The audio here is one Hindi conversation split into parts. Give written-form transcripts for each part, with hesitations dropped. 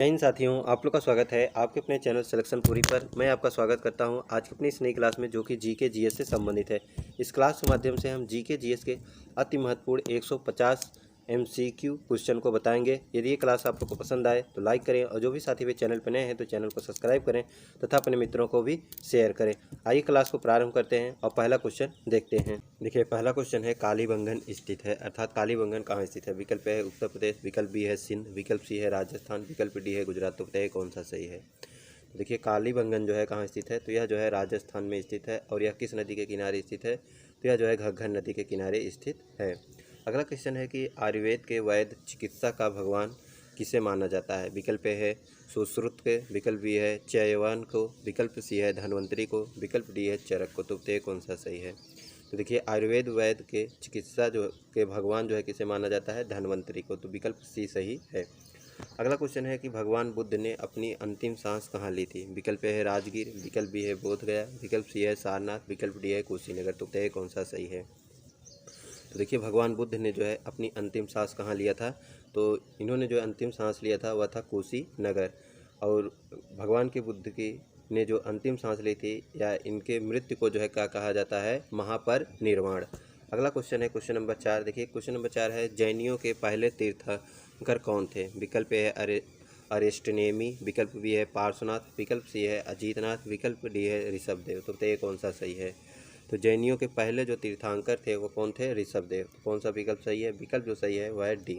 जय हिंद साथियों, आप लोग का स्वागत है आपके अपने चैनल सिलेक्शन पूरी पर। मैं आपका स्वागत करता हूं आज की अपनी इस नई क्लास में, जो कि जीके जीएस से संबंधित है। इस क्लास के माध्यम से हम जीके जीएस के अति महत्वपूर्ण 150 एमसीक्यू क्वेश्चन को बताएंगे। यदि ये क्लास आप लोग को पसंद आए तो लाइक करें, और जो भी साथी वे चैनल पर नए हैं तो चैनल को सब्सक्राइब करें तथा अपने मित्रों को भी शेयर करें। आइए क्लास को प्रारंभ करते हैं और पहला क्वेश्चन देखते हैं। देखिए, पहला क्वेश्चन है कालीबंगन स्थित है, अर्थात कालीबंगन कहाँ स्थित है। विकल्प है उत्तर प्रदेश, विकल्प बी है सिंध, विकल्प सी है राजस्थान, विकल्प डी है गुजरात। तो बताइए कौन सा सही है। तो देखिए, कालीबंगन जो है कहाँ स्थित है, तो यह जो है राजस्थान में स्थित है। और यह किस नदी के किनारे स्थित है, तो यह जो है घग्गर नदी के किनारे स्थित है। अगला क्वेश्चन है कि आयुर्वेद के वैद्य चिकित्सा का भगवान किसे माना जाता है। विकल्प ए है सुश्रुत के, विकल्प बी है चयवन को, विकल्प सी है धन्वंतरी को, विकल्प डी है चरक को। तो बताइए कौन सा सही है। तो देखिए, आयुर्वेद वैद्य के चिकित्सा जो के भगवान जो है किसे माना जाता है, धन्वंतरी को। तो विकल्प सी सही है। अगला क्वेश्चन है कि भगवान बुद्ध ने अपनी अंतिम सांस कहाँ ली थी। विकल्प ए है राजगीर, विकल्प बी है बोधगया, विकल्प सी है सारनाथ, विकल्प डी है कुशीनगर। तो बताइए कौन सा सही है। तो देखिए, भगवान बुद्ध ने जो है अपनी अंतिम सांस कहाँ लिया था, तो इन्होंने जो अंतिम सांस लिया था वह था कुशीनगर। और भगवान के बुद्ध की ने जो अंतिम सांस ली थी, या इनके मृत्यु को जो है क्या कहा जाता है, महापरिनिर्वाण। अगला क्वेश्चन है क्वेश्चन नंबर 4। देखिए, क्वेश्चन नंबर 4 है जैनियों के पहले तीर्थंकर कौन थे। विकल्प ए है अरिष्टनेमी, विकल्प बी है पार्श्वनाथ, विकल्प सी है अजीतनाथ, विकल्प डी है ऋषभदेव। तो बताइए कौन सा सही है। तो जैनियों के पहले जो तीर्थंकर थे वो कौन थे, ऋषभदेव। तो कौन सा विकल्प सही है, विकल्प जो सही है वह है डी।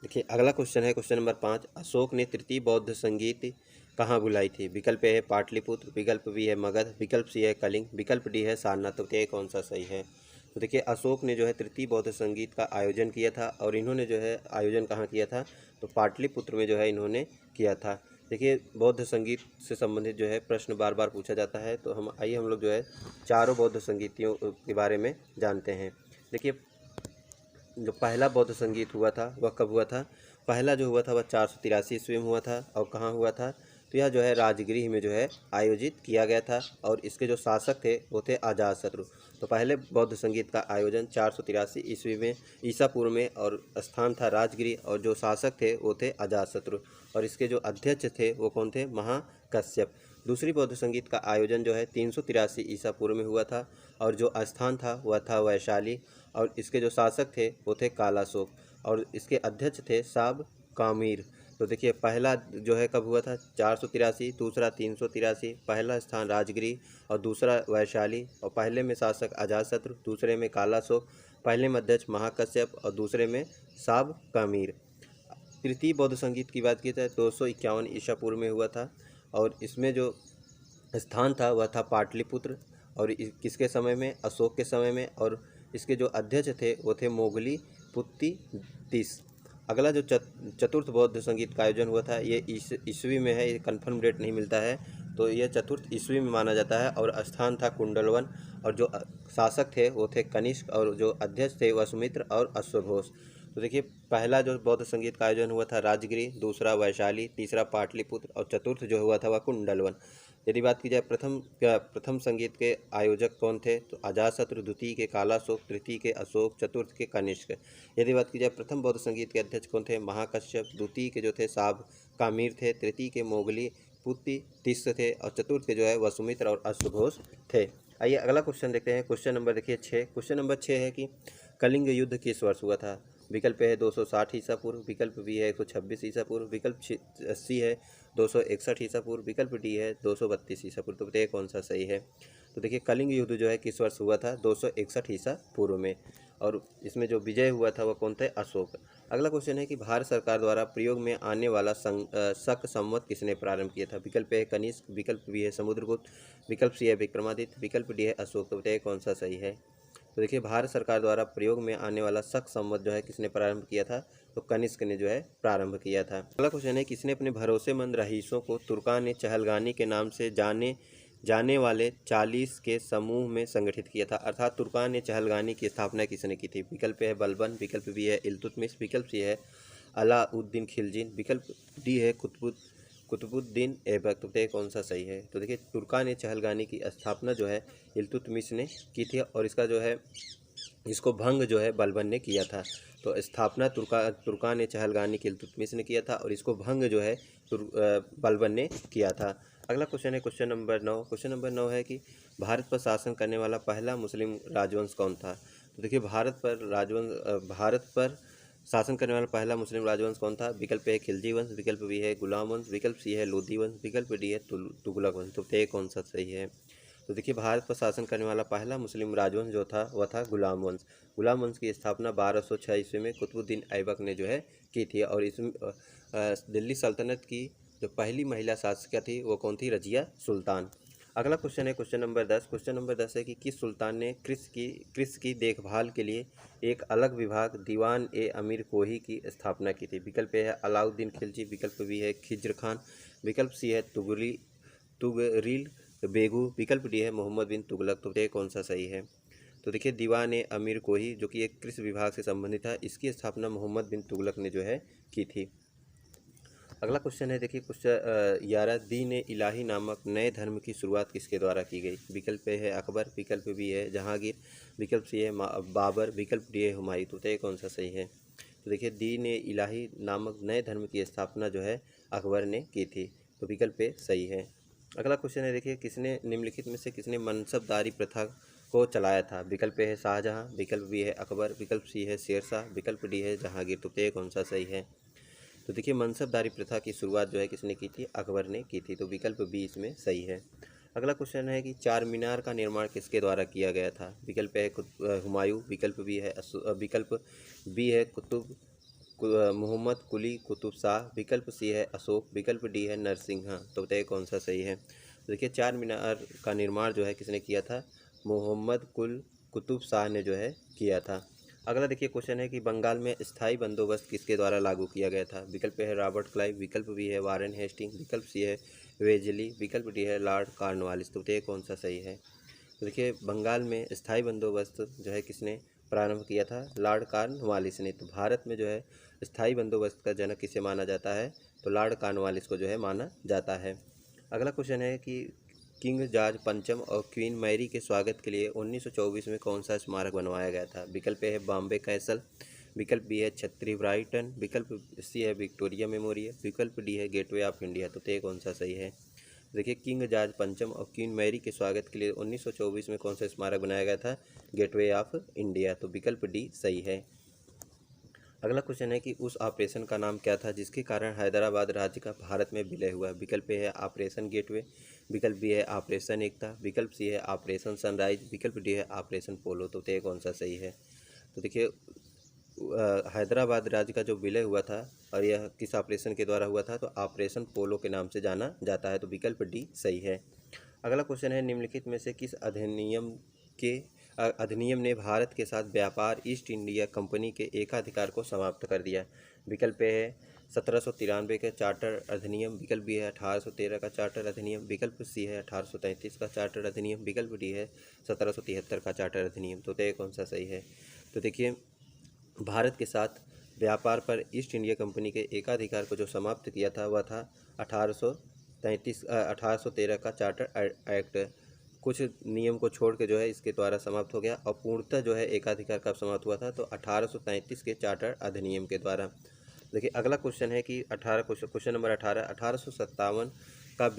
देखिए, अगला क्वेश्चन है क्वेश्चन नंबर 5। अशोक ने तृतीय बौद्ध संगीत कहाँ बुलाई थी। विकल्प ए है पाटलिपुत्र, विकल्प बी है मगध, विकल्प सी है कलिंग, विकल्प डी है सारनाथ। तो बताइए कौन सा सही है। तो देखिए, अशोक ने जो है तृतीय बौद्ध संगीत का आयोजन किया था, और इन्होंने जो है आयोजन कहाँ किया था, तो पाटलिपुत्र में जो है इन्होंने किया था। देखिए, बौद्ध संगीत से संबंधित जो है प्रश्न बार बार पूछा जाता है, तो हम लोग जो है चारों बौद्ध संगीतियों के बारे में जानते हैं। देखिए, जो पहला बौद्ध संगीत हुआ था वह कब हुआ था। पहला जो हुआ था वह 483 ईस्वी में हुआ था। और कहाँ हुआ था, तो यह जो है राजगृह में जो है आयोजित किया गया था। और इसके जो शासक थे वो थे अजातशत्रु। तो पहले बौद्ध संगीत का आयोजन 483 ईस्वी में ईसा पूर्व में, और स्थान था राजगृह, और जो शासक थे वो थे अजातशत्रु। और इसके जो अध्यक्ष थे वो कौन थे, महाकश्यप। दूसरी बौद्ध संगीत का आयोजन जो है 383 ईसा पूर्व में हुआ था, और जो स्थान था वह था वैशाली। और इसके जो शासक थे वो थे कालाशोक, और इसके अध्यक्ष थे साब कामीर। तो देखिए, पहला जो है कब हुआ था, 483, दूसरा 383। पहला स्थान राजगिरी और दूसरा वैशाली, और पहले में शासक अजातशत्रु, दूसरे में कालाशोक, पहले में अध्यक्ष महाकश्यप और दूसरे में साब कामीर। तृतीय बौद्ध संगीत की बात की जाए 251 ईसा पूर्व में हुआ था, और इसमें जो स्थान था वह था पाटलिपुत्र। और किसके समय में, अशोक के समय में। और इसके जो अध्यक्ष थे वो थे मोगली पुत्ती तीस। अगला जो चतुर्थ बौद्ध संगीत का आयोजन हुआ था, ये ईस्वी में है, ये कन्फर्म डेट नहीं मिलता है, तो यह चतुर्थ ईस्वी में माना जाता है। और स्थान था कुंडलवन, और जो शासक थे वो थे कनिष्क, और जो अध्यक्ष थे वह सुमित्र और अश्वघोष। तो देखिए, पहला जो बौद्ध संगीत का आयोजन हुआ था राजगिरी, दूसरा वैशाली, तीसरा पाटलिपुत्र, और चतुर्थ जो हुआ था वह कुंडलवन। यदि बात की जाए प्रथम संगीत के आयोजक कौन थे, तो अजातशत्रु, द्वितीय के कालाशोक, तृतीय के अशोक, चतुर्थ के कनिष्क। यदि बात की जाए प्रथम बौद्ध संगीत के अध्यक्ष कौन थे, महाकश्यप। द्वितीय के जो थे साब कामीर थे, तृतीय के मोगली पुत्ती तीस थे, और चतुर्थ के जो है वसुमित्र और अश्वघोष थे। आइए अगला क्वेश्चन देखते हैं। क्वेश्चन नंबर देखिए 6। क्वेश्चन नंबर 6 है कि कलिंग युद्ध किस वर्ष हुआ था। विकल्प है 260 ईसा पूर्व, विकल्प बी है 126 ईसा पूर्व, विकल्प सी है 261 ईसा पूर्व, विकल्प डी है 232 ईसा पूर्व। तो बताइए कौन सा सही है। तो देखिए, कलिंग युद्ध जो है किस वर्ष हुआ था, 261 ईसा पूर्व में। और इसमें जो विजय हुआ था वह कौन थे, अशोक। अगला क्वेश्चन है कि भारत सरकार द्वारा प्रयोग में आने वाला शक संवत किसने प्रारंभ किया था। विकल्प है कनिष्क, विकल्प बी है समुद्रगुप्त, विकल्प सी है विक्रमादित्य, विकल्प डी है अशोक। तो बताइए कौन सा सही है। तो देखिए, भारत सरकार द्वारा प्रयोग में आने वाला शक संवत जो है किसने प्रारंभ किया था, तो कनिष्क ने जो है प्रारंभ किया था। अगला क्वेश्चन है किसने अपने भरोसेमंद रईसों को तुर्कान चहलगानी के नाम से जाने वाले 40 के समूह में संगठित किया था। अर्थात तुर्कान चहलगानी की स्थापना किसने की थी। विकल्प है बलबन, विकल्प बी है इल्तुतमिश, विकल्प सी है अलाउद्दीन खिलजी, विकल्प डी है कुतुबुद्दीन ऐबक, तो बताइए कौन सा सही है। तो देखिए तुर्कान ए चहलगानी की स्थापना जो है इल्तुतमिश ने की थी और इसका जो है इसको भंग जो है बलबन ने किया था। तो स्थापना तुर्कान ए चहलगानी की इल्तुतमिश ने किया था और इसको भंग जो है बलबन ने किया था। अगला क्वेश्चन है क्वेश्चन नंबर 9। क्वेश्चन नंबर 9 है कि भारत पर शासन करने वाला पहला मुस्लिम राजवंश कौन था। तो देखिए भारत पर शासन करने वाला पहला मुस्लिम राजवंश कौन था। विकल्प ए खिलजी वंश, विकल्प बी है गुलाम वंश, विकल्प सी है लोधी वंश, विकल्प डी है तुगलक वंश। तो ये कौन सा सही है। तो देखिए भारत पर शासन करने वाला पहला मुस्लिम राजवंश जो था वह था गुलाम वंश। गुलाम वंश की स्थापना 1206 ईस्वी में कुतुबुद्दीन ऐबक ने जो है की थी और इसमें दिल्ली सल्तनत की जो पहली महिला शासिका थी वो कौन थी, रजिया सुल्तान। अगला क्वेश्चन है क्वेश्चन नंबर 10। क्वेश्चन नंबर 10 है कि किस सुल्तान ने कृषि की देखभाल के लिए एक अलग विभाग दीवान ए अमीर कोही की स्थापना की थी। विकल्प ए है अलाउद्दीन खिलजी, विकल्प बी है खिज्र खान, विकल्प सी है तुगरील बेगू, विकल्प डी है मोहम्मद बिन तुगलक। तो ये कौन सा सही है। तो देखिए दीवान ए अमीर कोही जो कि एक कृषि विभाग से संबंधित था, इसकी स्थापना मोहम्मद बिन तुगलक ने जो है की थी। अगला क्वेश्चन है देखिए क्वेश्चन 11, दीन ए इलाही नामक नए धर्म की शुरुआत किसके द्वारा की गई। विकल्प ए है अकबर, विकल्प बी है जहांगीर, विकल्प सी है बाबर, विकल्प डी है हुमायूं। तो ये कौन सा सही है। तो देखिए दीन ए इलाही नामक नए धर्म की स्थापना जो है अकबर ने की थी। तो विकल्प ए सही है। अगला क्वेश्चन है देखिए किसने निम्नलिखित में से किसने मनसबदारी प्रथा को चलाया था। विकल्प ए है शाहजहां, विकल्प बी है अकबर, विकल्प सी है शेरशाह, विकल्प डी है जहांगीर। तो ये कौन सा सही है। तो देखिए मनसबदारी प्रथा की शुरुआत जो है किसने की थी, अकबर ने की थी। तो विकल्प बी इसमें सही है। अगला क्वेश्चन है कि चार मीनार का निर्माण किसके द्वारा किया गया था। विकल्प है हुमायूं, विकल्प बी है मोहम्मद कुली कुतुब शाह, विकल्प सी है अशोक, विकल्प डी है नरसिंहा। तो बताइए कौन सा सही है। तो देखिए चार मीनार का निर्माण जो है किसने किया था, मोहम्मद कुतुब शाह ने जो है किया था। अगला देखिए क्वेश्चन है कि बंगाल में स्थायी बंदोबस्त किसके द्वारा लागू किया गया था। विकल्प है रॉबर्ट क्लाइव, विकल्प बी है वारेन हेस्टिंग, विकल्प सी है वेजली, विकल्प डी है लॉर्ड कॉर्नवालिस। तो ये कौन सा सही है। तो देखिए बंगाल में स्थायी बंदोबस्त जो है किसने प्रारंभ किया था, लॉर्ड कॉर्नवालिस ने। तो भारत में जो है स्थायी बंदोबस्त का जनक किसे माना जाता है, तो लॉर्ड कॉर्नवालिस को जो है माना जाता है। अगला क्वेश्चन है कि किंग जॉर्ज पंचम और क्वीन मैरी के स्वागत के लिए 1924 में कौन सा स्मारक बनवाया गया था। विकल्प है बॉम्बे कैसल, विकल्प बी है छत्री ब्राइटन, विकल्प सी है विक्टोरिया मेमोरियल, विकल्प डी है गेटवे ऑफ इंडिया। तो ये कौन सा सही है। देखिए किंग जॉर्ज पंचम और क्वीन मैरी के स्वागत के लिए 1924 में कौन सा स्मारक बनाया गया था, गेटवे ऑफ इंडिया। तो विकल्प डी सही है। अगला क्वेश्चन है कि उस ऑपरेशन का नाम क्या था जिसके कारण हैदराबाद राज्य का भारत में विलय हुआ। विकल्प ए है ऑपरेशन गेटवे, विकल्प बी है ऑपरेशन एकता, विकल्प सी है ऑपरेशन सनराइज, विकल्प डी है ऑपरेशन पोलो। तो ये कौन सा सही है। तो देखिए हैदराबाद राज्य का जो विलय हुआ था और यह किस ऑपरेशन के द्वारा हुआ था, तो ऑपरेशन पोलो के नाम से जाना जाता है। तो विकल्प डी सही है। अगला क्वेश्चन है निम्नलिखित में से किस अधिनियम ने भारत के साथ व्यापार ईस्ट इंडिया कंपनी के एकाधिकार को समाप्त कर दिया। विकल्प ए है 1793 के चार्टर अधिनियम, विकल्प बी है 1813 का चार्टर अधिनियम, विकल्प सी है 1833 का चार्टर अधिनियम, विकल्प डी है 1773 का चार्टर अधिनियम। तो ये कौन सा सही है। तो देखिए भारत के साथ व्यापार पर ईस्ट इंडिया कंपनी के एकाधिकार को जो समाप्त किया था वह था 1813 का चार्टर एक्ट। कुछ नियम को छोड़ के जो है इसके द्वारा समाप्त हो गया और पूर्णतः जो है एकाधिकार कब समाप्त हुआ था, तो 1833 के चार्टर अधिनियम के द्वारा। देखिए अगला क्वेश्चन है कि क्वेश्चन नंबर 1857 का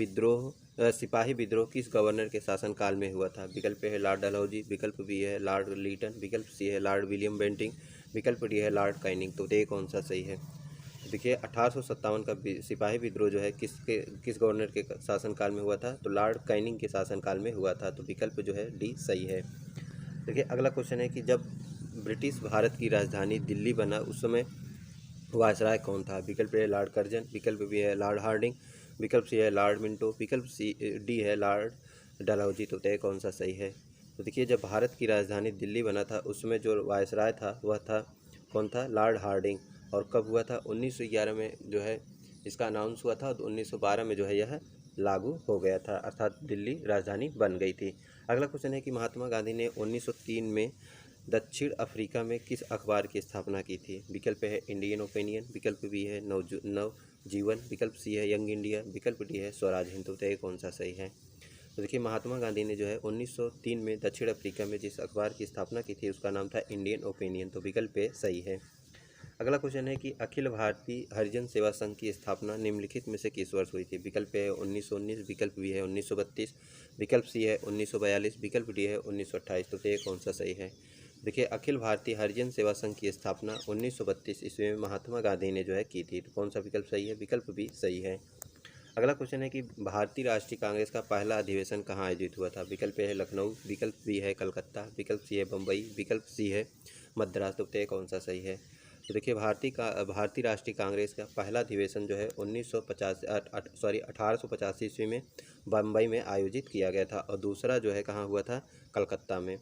सिपाही विद्रोह किस गवर्नर के शासनकाल में हुआ था। विकल्प है लॉर्ड डलहौजी, विकल्प बी है लॉर्ड लीटन, विकल्प सी है लॉर्ड विलियम बेंटिंग, विकल्प डी है लॉर्ड कैनिंग। तो ये कौन सा सही है। देखिए 1857 का सिपाही विद्रोह जो है किस गवर्नर के शासनकाल में हुआ था, तो लॉर्ड कैनिंग के शासनकाल में हुआ था। तो विकल्प जो है डी सही है। देखिए अगला क्वेश्चन है कि जब ब्रिटिश भारत की राजधानी दिल्ली बना उस समय वायसराय कौन था। विकल्प है लॉर्ड कर्जन, विकल्प बी है लॉर्ड हार्डिंग, विकल्प सी है लॉर्ड मिंटो, विकल्प सी डी है लॉर्ड डलहौजी। तो तय कौन सा सही है। तो देखिए जब भारत की राजधानी दिल्ली बना था उसमें जो वायसराय था वह था कौन था, लॉर्ड हार्डिंग। और कब हुआ था, 1911 में जो है इसका अनाउंस हुआ था और 1912 में जो है यह लागू हो गया था, अर्थात दिल्ली राजधानी बन गई थी। अगला क्वेश्चन है कि महात्मा गांधी ने 1903 में दक्षिण अफ्रीका में किस अखबार की स्थापना की थी। विकल्प है इंडियन ओपिनियन, विकल्प बी है नव जीवन, विकल्प सी है यंग इंडिया, विकल्प डी है स्वराज हिंद। तो ये कौन सा सही है? तो देखिए महात्मा गांधी ने जो है 1903 में दक्षिण अफ्रीका में जिस अखबार की स्थापना की थी उसका नाम था इंडियन ओपिनियन। तो विकल्प ए सही है। अगला क्वेश्चन है कि अखिल भारतीय हरिजन सेवा संघ की स्थापना निम्नलिखित में से किस वर्ष हुई थी? विकल्प ए है 1919, विकल्प बी है 1932, विकल्प सी है 1942, विकल्प डी है 1928। तो ये कौन सा सही है? देखिए अखिल भारतीय हरिजन सेवा संघ की स्थापना 1932 ईस्वी में महात्मा गांधी ने जो है की थी। तो कौन सा विकल्प सही है? विकल्प बी सही है। अगला क्वेश्चन है कि भारतीय राष्ट्रीय कांग्रेस का पहला अधिवेशन कहाँ आयोजित हुआ था? विकल्प ए है लखनऊ, विकल्प बी है कलकत्ता, विकल्प सी है बम्बई, विकल्प सी है मद्रास। तो ये कौन सा सही है? तो देखिए भारतीय राष्ट्रीय कांग्रेस का पहला अधिवेशन जो है 1885 ईस्वी में बम्बई में आयोजित किया गया था और दूसरा जो है कहाँ हुआ था? कलकत्ता में।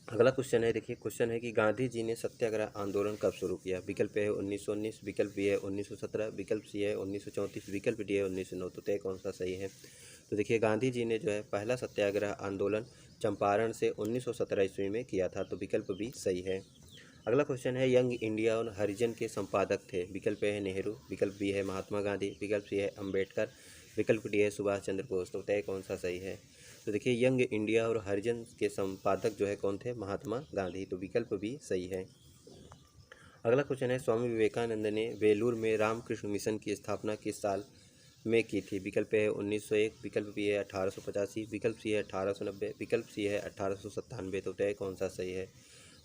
अगला क्वेश्चन है, देखिए क्वेश्चन है कि गांधी जी ने सत्याग्रह आंदोलन कब शुरू किया? विकल्प ए है 1919, विकल्प बी है 1917, विकल्प सी है 1934, विकल्प डी है 1909। तो तय कौन सा सही है? तो देखिए गांधी जी ने जो है पहला सत्याग्रह आंदोलन चंपारण से 1917 ईस्वी में किया था। तो विकल्प बी सही है। अगला क्वेश्चन है यंग इंडिया और हरिजन के संपादक थे? विकल्प ए है नेहरू, विकल्प बी है महात्मा गांधी, विकल्प सी है अम्बेडकर, विकल्प डी है सुभाष चंद्र बोस। तो तय कौन सा सही है? तो देखिए यंग इंडिया और हरिजन के संपादक जो है कौन थे? महात्मा गांधी। तो विकल्प भी सही है। अगला क्वेश्चन है स्वामी विवेकानंद ने वेलूर में रामकृष्ण मिशन की स्थापना किस साल में की थी? विकल्प है 1901, विकल्प बी है 1885, विकल्प सी है 1890, विकल्प सी है 1897। तो तय कौन सा सही है?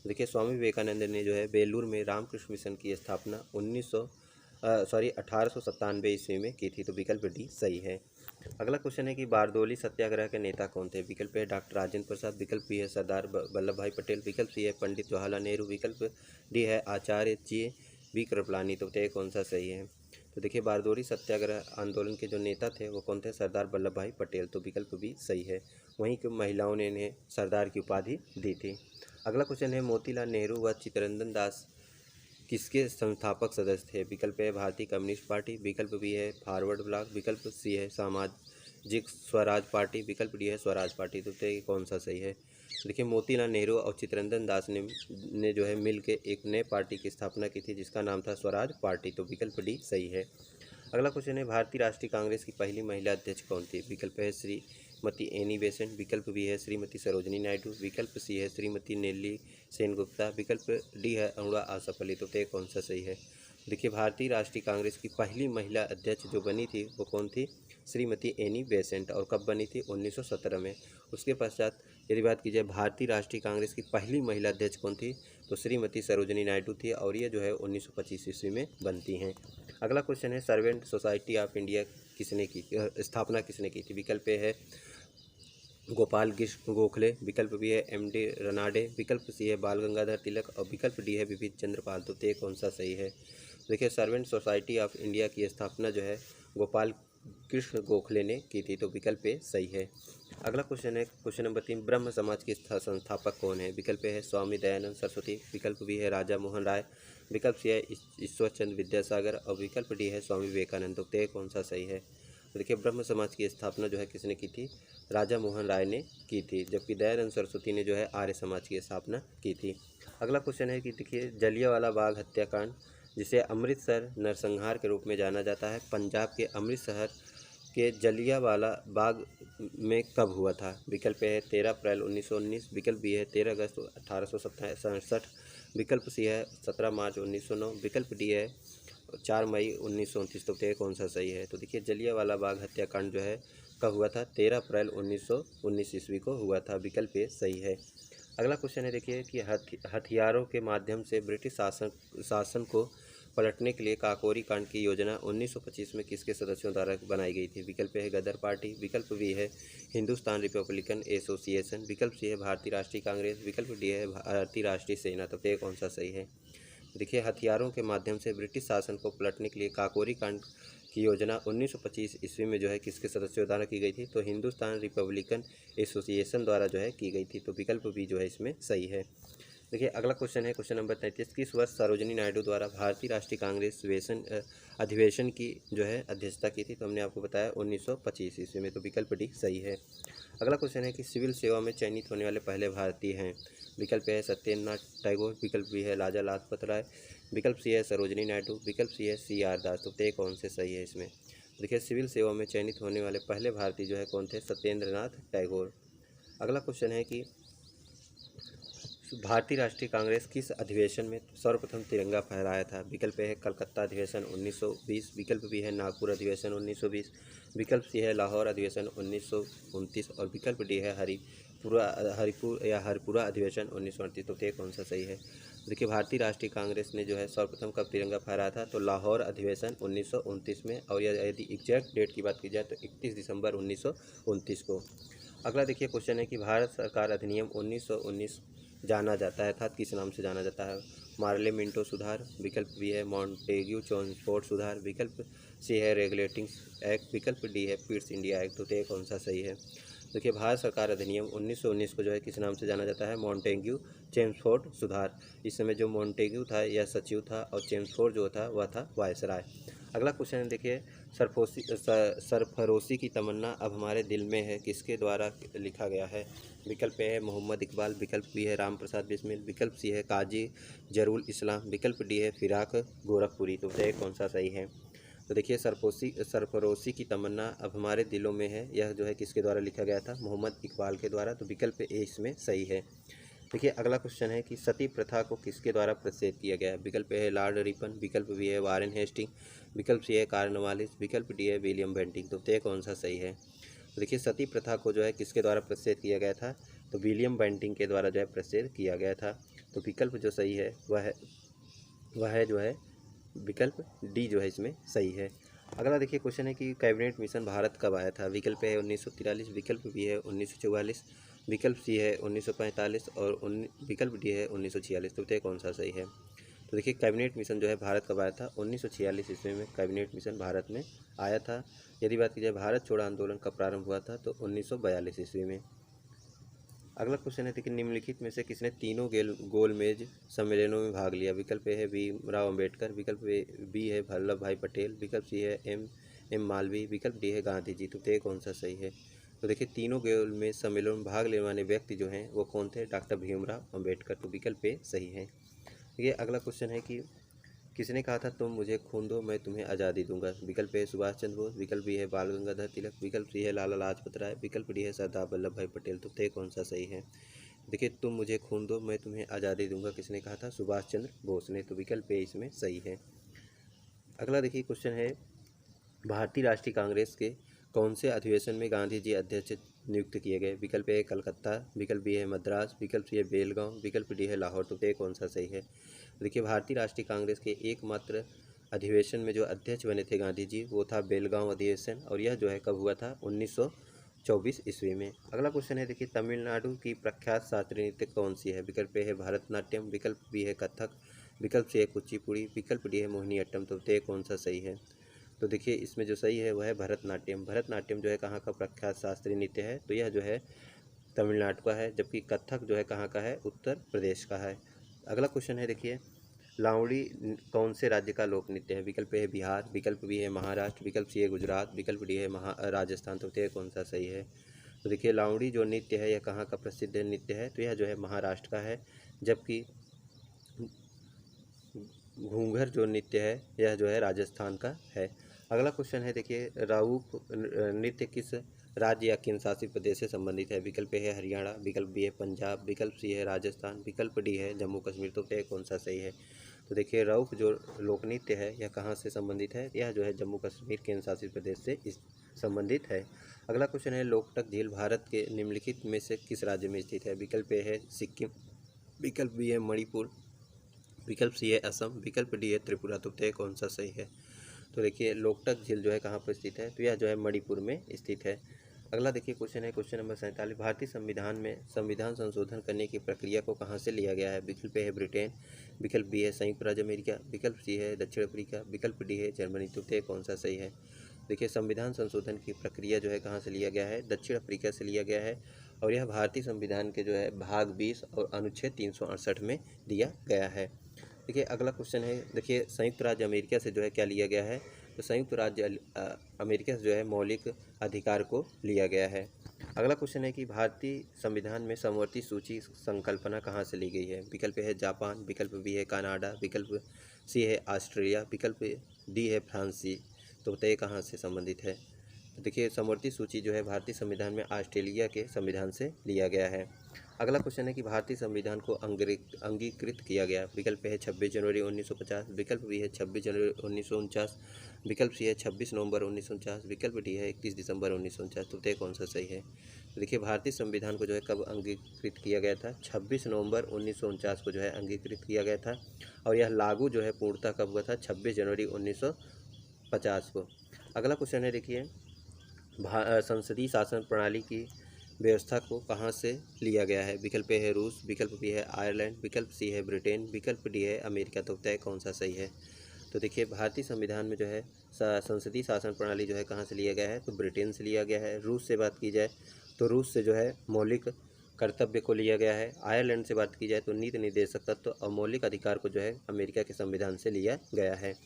देखिए स्वामी विवेकानंद ने जो है बेलूर में रामकृष्ण मिशन की स्थापना 1897 ईस्वी में की थी। तो विकल्प डी सही है। अगला क्वेश्चन है कि बारदोली सत्याग्रह के नेता कौन थे? विकल्प है डॉक्टर राजेंद्र प्रसाद, विकल्प बी है सरदार वल्लभ भाई पटेल, विकल्प सी है पंडित जवाहरलाल नेहरू, विकल्प डी है आचार्य जी बी कृपलानी। तो ये कौन सा सही है? तो देखिए बारदोली सत्याग्रह आंदोलन के जो नेता थे वो कौन थे? सरदार वल्लभ भाई पटेल। तो विकल्प भी सही है। वहीं की महिलाओं ने इन्हें सरदार की उपाधि दी थी। अगला क्वेश्चन है मोतीलाल नेहरू व चित्तरंजन दास किसके संस्थापक सदस्य थे? विकल्प है भारतीय कम्युनिस्ट पार्टी, विकल्प बी है फॉरवर्ड ब्लॉक, विकल्प सी है सामाजिक स्वराज पार्टी, विकल्प डी है स्वराज पार्टी। तो ये कौन सा सही है? देखिए मोतीलाल नेहरू और चित्तरंजन दास ने जो है मिल के एक नए पार्टी की स्थापना की थी जिसका नाम था स्वराज पार्टी। तो विकल्प डी सही है। अगला क्वेश्चन है भारतीय राष्ट्रीय कांग्रेस की पहली महिला अध्यक्ष कौन थी? विकल्प है श्रीमती एनी बेसेंट, विकल्प बी है श्रीमती सरोजनी नायडू, विकल्प सी है श्रीमती नेल्ली सेनगुप्ता, विकल्प डी है अरुणा आसफअली। तो ये कौन सा सही है? देखिए भारतीय राष्ट्रीय कांग्रेस की पहली महिला अध्यक्ष जो बनी थी वो कौन थी? Shrimati Annie Besant. और कब बनी थी? 1917 में। उसके पश्चात यदि बात की जाए भारतीय राष्ट्रीय कांग्रेस की पहली महिला अध्यक्ष कौन थी तो श्रीमती सरोजनी नायडू थी और ये जो है 1925 ईस्वी में बनती हैं। अगला क्वेश्चन है सर्वेंट सोसाइटी ऑफ इंडिया किसने की स्थापना किसने की थी? विकल्प ए है गोपाल कृष्ण गोखले, विकल्प बी है एम.डी. रनाडे, विकल्प सी है बाल गंगाधर तिलक और विकल्प डी है बिपिन चंद्र पाल। तो ये कौन सा सही है? देखिए सर्वेंट सोसाइटी ऑफ इंडिया की स्थापना जो है गोपाल कृष्ण गोखले ने की थी। तो विकल्प ए सही है। अगला क्वेश्चन है क्वेश्चन नंबर 3, ब्रह्म समाज के संस्थापक कौन है? विकल्प ए है स्वामी दयानंद सरस्वती, विकल्प बी है राजा मोहन राय, विकल्प सी है ईश्वरचंद्र विद्यासागर और विकल्प डी है स्वामी विवेकानंद। तो ये कौन सा सही है? तो देखिए ब्रह्म समाज की स्थापना जो है किसने की थी? राजा मोहन राय ने की थी, जबकि दयानंद सरस्वती ने जो है आर्य समाज की स्थापना की थी। अगला क्वेश्चन है कि देखिए जलियांवाला बाग हत्याकांड जिसे अमृतसर नरसंहार के रूप में जाना जाता है पंजाब के अमृतसर के जलियांवाला बाग में कब हुआ था? विकल्प है 13 अप्रैल 1919, विकल्प बी है 13 अगस्त 1867, विकल्प सी है 17 मार्च 1909, विकल्प डी है 4 मई 1929। तो ये कौन सा सही है? तो देखिए जलियांवाला बाग हत्याकांड जो है कब हुआ था? 13 अप्रैल 1919 ईस्वी को हुआ था। विकल्प ए सही है। अगला क्वेश्चन है देखिए कि हथियारों के माध्यम से ब्रिटिश शासन को पलटने के लिए काकोरी कांड की योजना 1925 में किसके सदस्यों द्वारा बनाई गई थी? विकल्प है गदर पार्टी, विकल्प बी है हिंदुस्तान रिपब्लिकन एसोसिएशन, विकल्प सी है भारतीय राष्ट्रीय कांग्रेस, विकल्प डी है भारतीय राष्ट्रीय सेना। तो ये कौन सा सही है? देखिए हथियारों के माध्यम से ब्रिटिश शासन को पलटने के लिए काकोरी कांड की योजना 1925 ईस्वी में जो है किसके सदस्यों द्वारा की गई थी? तो हिंदुस्तान रिपब्लिकन एसोसिएशन द्वारा जो है की गई थी। तो विकल्प बी जो है इसमें सही है। देखिए अगला क्वेश्चन है क्वेश्चन नंबर 33, किस वर्ष सरोजिनी नायडू द्वारा भारतीय राष्ट्रीय कांग्रेस अधिवेशन की जो है अध्यक्षता की थी? तो हमने आपको बताया 1925 ईस्वी में, तो विकल्प डी सही है। अगला क्वेश्चन है कि सिविल सेवा में चयनित होने वाले पहले भारतीय हैं? विकल्प है सत्येंद्रनाथ टैगोर, विकल्प बी है लाला लाजपत राय, विकल्प सी है सरोजिनी नायडू, विकल्प सी है CR दास। तो ये कौन से सही है इसमें? देखिए सिविल सेवा में चयनित होने वाले पहले भारतीय जो है कौन थे? सत्येंद्रनाथ टैगोर। अगला क्वेश्चन है कि भारतीय राष्ट्रीय कांग्रेस किस अधिवेशन में सर्वप्रथम तिरंगा फहराया था? विकल्प ए है कलकत्ता अधिवेशन 1920, विकल्प बी है नागपुर अधिवेशन 1920, विकल्प सी है लाहौर अधिवेशन 1929 और विकल्प डी है हरिपुरा अधिवेशन 1938। तो ये कौन सा सही है? देखिए भारतीय राष्ट्रीय कांग्रेस ने जो है सर्वप्रथम कब तिरंगा फहराया था? तो लाहौर अधिवेशन 1929 में, और यदि एग्जैक्ट डेट की बात की जाए तो 31 दिसंबर 1929 को। अगला देखिए क्वेश्चन है कि भारत सरकार अधिनियम 1919 जाना जाता है अर्थात किस नाम से जाना जाता है? मार्ले मिंटो सुधार, विकल्प बी है मॉन्टेग्यू चॉनफोर्ड सुधार, विकल्प सी है रेगुलेटिंग एक्ट, विकल्प डी है पिट्स इंडिया एक्ट। तो ये कौन सा सही है? देखिए भारत सरकार अधिनियम 1919 को जो है किस नाम से जाना जाता है? मॉन्टेग्यू चेम्सफोर्ड सुधार। इस समय जो मॉन्टेग्यू था यह सचिव था और चेम्सफोर्ड जो था वह था वायसराय। अगला क्वेश्चन है देखिए सरफरोशी की तमन्ना अब हमारे दिल में है किसके द्वारा लिखा गया है? विकल्प ए है मोहम्मद इकबाल, विकल्प बी है राम प्रसाद बिस्मिल, विकल्प सी है काजी जरूल इस्लाम, विकल्प डी है फिराक गोरखपुरी। तो ये कौन सा सही है? तो देखिए सरफरोशी की तमन्ना अब हमारे दिलों में है, यह जो है किसके द्वारा लिखा गया था? मोहम्मद इकबाल के द्वारा। तो विकल्प ए इसमें सही है। देखिए अगला क्वेश्चन है कि सती प्रथा को किसके द्वारा प्रतिषेध किया गया है? विकल्प ए है लॉर्ड रिपन, विकल्प बी है वारेन हेस्टिंग, विकल्प सी है कार्नवालिस, विकल्प डी है विलियम बेंटिंग। तो ये कौन सा सही है? तो देखिए सती प्रथा को जो है किसके द्वारा प्रतिषेध किया गया था? तो विलियम बेंटिंग के द्वारा जो है प्रतिषेध किया गया था। तो विकल्प जो सही है वह है जो है विकल्प डी जो है इसमें सही है। अगला देखिए क्वेश्चन है कि कैबिनेट मिशन भारत कब आया था? विकल्प ए है 1943, विकल्प बी है 1944, विकल्प सी है 1945 और विकल्प डी है 1946। तो ये कौन सा सही है? तो देखिए कैबिनेट मिशन जो है भारत कब आया था? 1946 ईस्वी में कैबिनेट मिशन भारत में आया था। यदि बात की जाए भारत छोड़ो आंदोलन कब प्रारंभ हुआ था? तो 1942 ईस्वी में। अगला क्वेश्चन है देखिए निम्नलिखित में से किसने तीनों गोलमेज सम्मेलनों में भाग लिया? विकल्प ए है भीमराव अम्बेडकर, विकल्प बी है वल्लभ भाई पटेल, विकल्प सी है एम मालवीय, विकल्प डी है गांधी जी। तो ये कौन सा सही है? तो देखिए तीनों गोलमेज सम्मेलनों में भाग लेने वाले व्यक्ति जो हैं वो कौन थे? डॉक्टर भीमराव अम्बेडकर। तो विकल्प ए सही है। देखिए अगला क्वेश्चन है कि किसने कहा था तुम मुझे खून दो मैं तुम्हें आज़ादी दूंगा? विकल्प ए सुभाष चंद्र बोस, विकल्प बी है बाल गंगाधर तिलक, विकल्प सी है लाला लाजपत राय, विकल्प डी है सरदार वल्लभ भाई पटेल। तो ये कौन सा सही है? देखिए तुम मुझे खून दो मैं तुम्हें आज़ादी दूंगा किसने कहा था? सुभाष चंद्र बोस ने। तो विकल्प ए इसमें सही है। अगला देखिए क्वेश्चन है भारतीय राष्ट्रीय कांग्रेस के कौन से अधिवेशन में गांधी जी अध्यक्ष नियुक्त किए गए? विकल्प ए कलकत्ता, विकल्प बी है मद्रास, विकल्प सी है बेलगांव, विकल्प डी है लाहौर। तो ये कौन सा सही है? देखिए भारतीय राष्ट्रीय कांग्रेस के एकमात्र अधिवेशन में जो अध्यक्ष बने थे गांधी जी वो था बेलगांव अधिवेशन, और यह जो है कब हुआ था? 1924 ईस्वी में। अगला क्वेश्चन है देखिए तमिलनाडु की प्रख्यात शास्त्रीय नृत्य कौन सी है? विकल्प ए है भरतनाट्यम, विकल्प बी है कथक, विकल्प सी है कुचिपुड़ी, विकल्प डी है मोहिनीअट्टम। तो ये कौन सा सही है? तो देखिए इसमें जो सही है वह है भरतनाट्यम। भरतनाट्यम जो है कहाँ का प्रख्यात शास्त्रीय नृत्य है? तो यह जो है तमिलनाडु का है, जबकि कथक जो है कहाँ का है? उत्तर प्रदेश का है। अगला क्वेश्चन है देखिए लावड़ी कौन से राज्य का लोक नृत्य है? विकल्प ए है बिहार, विकल्प बी है महाराष्ट्र, विकल्प सी है गुजरात, विकल्प डी है राजस्थान। तो ये कौन सा सही है? तो देखिए लावड़ी जो नृत्य है यह कहाँ का प्रसिद्ध नृत्य है? तो यह जो है महाराष्ट्र का है, जबकि घूंघर जो नृत्य है यह जो है राजस्थान का है। अगला क्वेश्चन है देखिए राउफ नृत्य किस राज्य या केंद्र शासित प्रदेश से संबंधित है? विकल्प ए है हरियाणा, विकल्प बी है पंजाब, विकल्प सी है राजस्थान, विकल्प डी है जम्मू कश्मीर। तो ये कौन सा सही है? तो देखिए राउफ जो लोक नृत्य है यह कहाँ से संबंधित है? यह जो है जम्मू कश्मीर केंद्र शासित प्रदेश से संबंधित है। अगला क्वेश्चन है लोकटक झील भारत के निम्नलिखित में से किस राज्य में स्थित है? विकल्प ए है सिक्किम, विकल्प बी है मणिपुर, विकल्प सी है असम, विकल्प डी है त्रिपुरा। तो ये कौन सा सही है? तो देखिए लोकटक झील जो है कहाँ पर स्थित है? तो यह जो है मणिपुर में स्थित है। अगला देखिए क्वेश्चन है क्वेश्चन नंबर 47, भारतीय संविधान में संविधान संशोधन करने की प्रक्रिया को कहाँ से लिया गया है? विकल्प ए है ब्रिटेन, विकल्प बी है संयुक्त राज्य अमेरिका, विकल्प सी है दक्षिण अफ्रीका, विकल्प डी है जर्मनी। तो ये कौन सा सही है? देखिए संविधान संशोधन की प्रक्रिया जो है कहाँ से लिया गया है? दक्षिण अफ्रीका से लिया गया है, और यह भारतीय संविधान के जो है भाग 20 और अनुच्छेद 368 में दिया गया है। देखिए अगला क्वेश्चन है, देखिए संयुक्त राज्य अमेरिका से जो है क्या लिया गया है, तो संयुक्त राज्य अमेरिका से जो है मौलिक अधिकार को लिया गया है। अगला क्वेश्चन है कि भारतीय संविधान में समवर्ती सूची संकल्पना कहाँ से ली गई है। विकल्प है जापान, विकल्प बी है कनाडा, विकल्प सी है ऑस्ट्रेलिया, विकल्प डी है फ्रांसी। तो बताइए कहाँ से संबंधित है। तो देखिए समवर्ती सूची जो है भारतीय संविधान में ऑस्ट्रेलिया के संविधान से लिया गया है। अगला क्वेश्चन है कि भारतीय संविधान को अंगीकृत किया गया। विकल्प है 26 जनवरी 1950, विकल्प बी है 26 जनवरी 1949, विकल्प सी है 26 नवंबर 1949, विकल्प डी है 31 दिसंबर 1949। तो कौन सा सही है। तो देखिए भारतीय संविधान को जो है कब अंगीकृत किया गया था, 26 नवंबर 1949 को जो है अंगीकृत किया गया था, और यह लागू जो है पूर्णतः कब हुआ था, 26 जनवरी 1950 को। अगला क्वेश्चन है, देखिए संसदीय शासन प्रणाली की व्यवस्था को कहाँ से लिया गया है। विकल्प ए है रूस, विकल्प बी है आयरलैंड, विकल्प सी है ब्रिटेन, विकल्प डी है अमेरिका। तो तय कौन सा सही है। तो देखिए भारतीय संविधान में जो है संसदीय शासन प्रणाली जो है कहाँ से लिया गया है, तो ब्रिटेन से लिया गया है। रूस से बात की जाए तो रूस से जो है मौलिक कर्तव्य को लिया गया है। आयरलैंड से बात की जाए तो नीति निर्देशक तत्व और मौलिक अधिकार को जो है अमेरिका के संविधान से लिया गया है।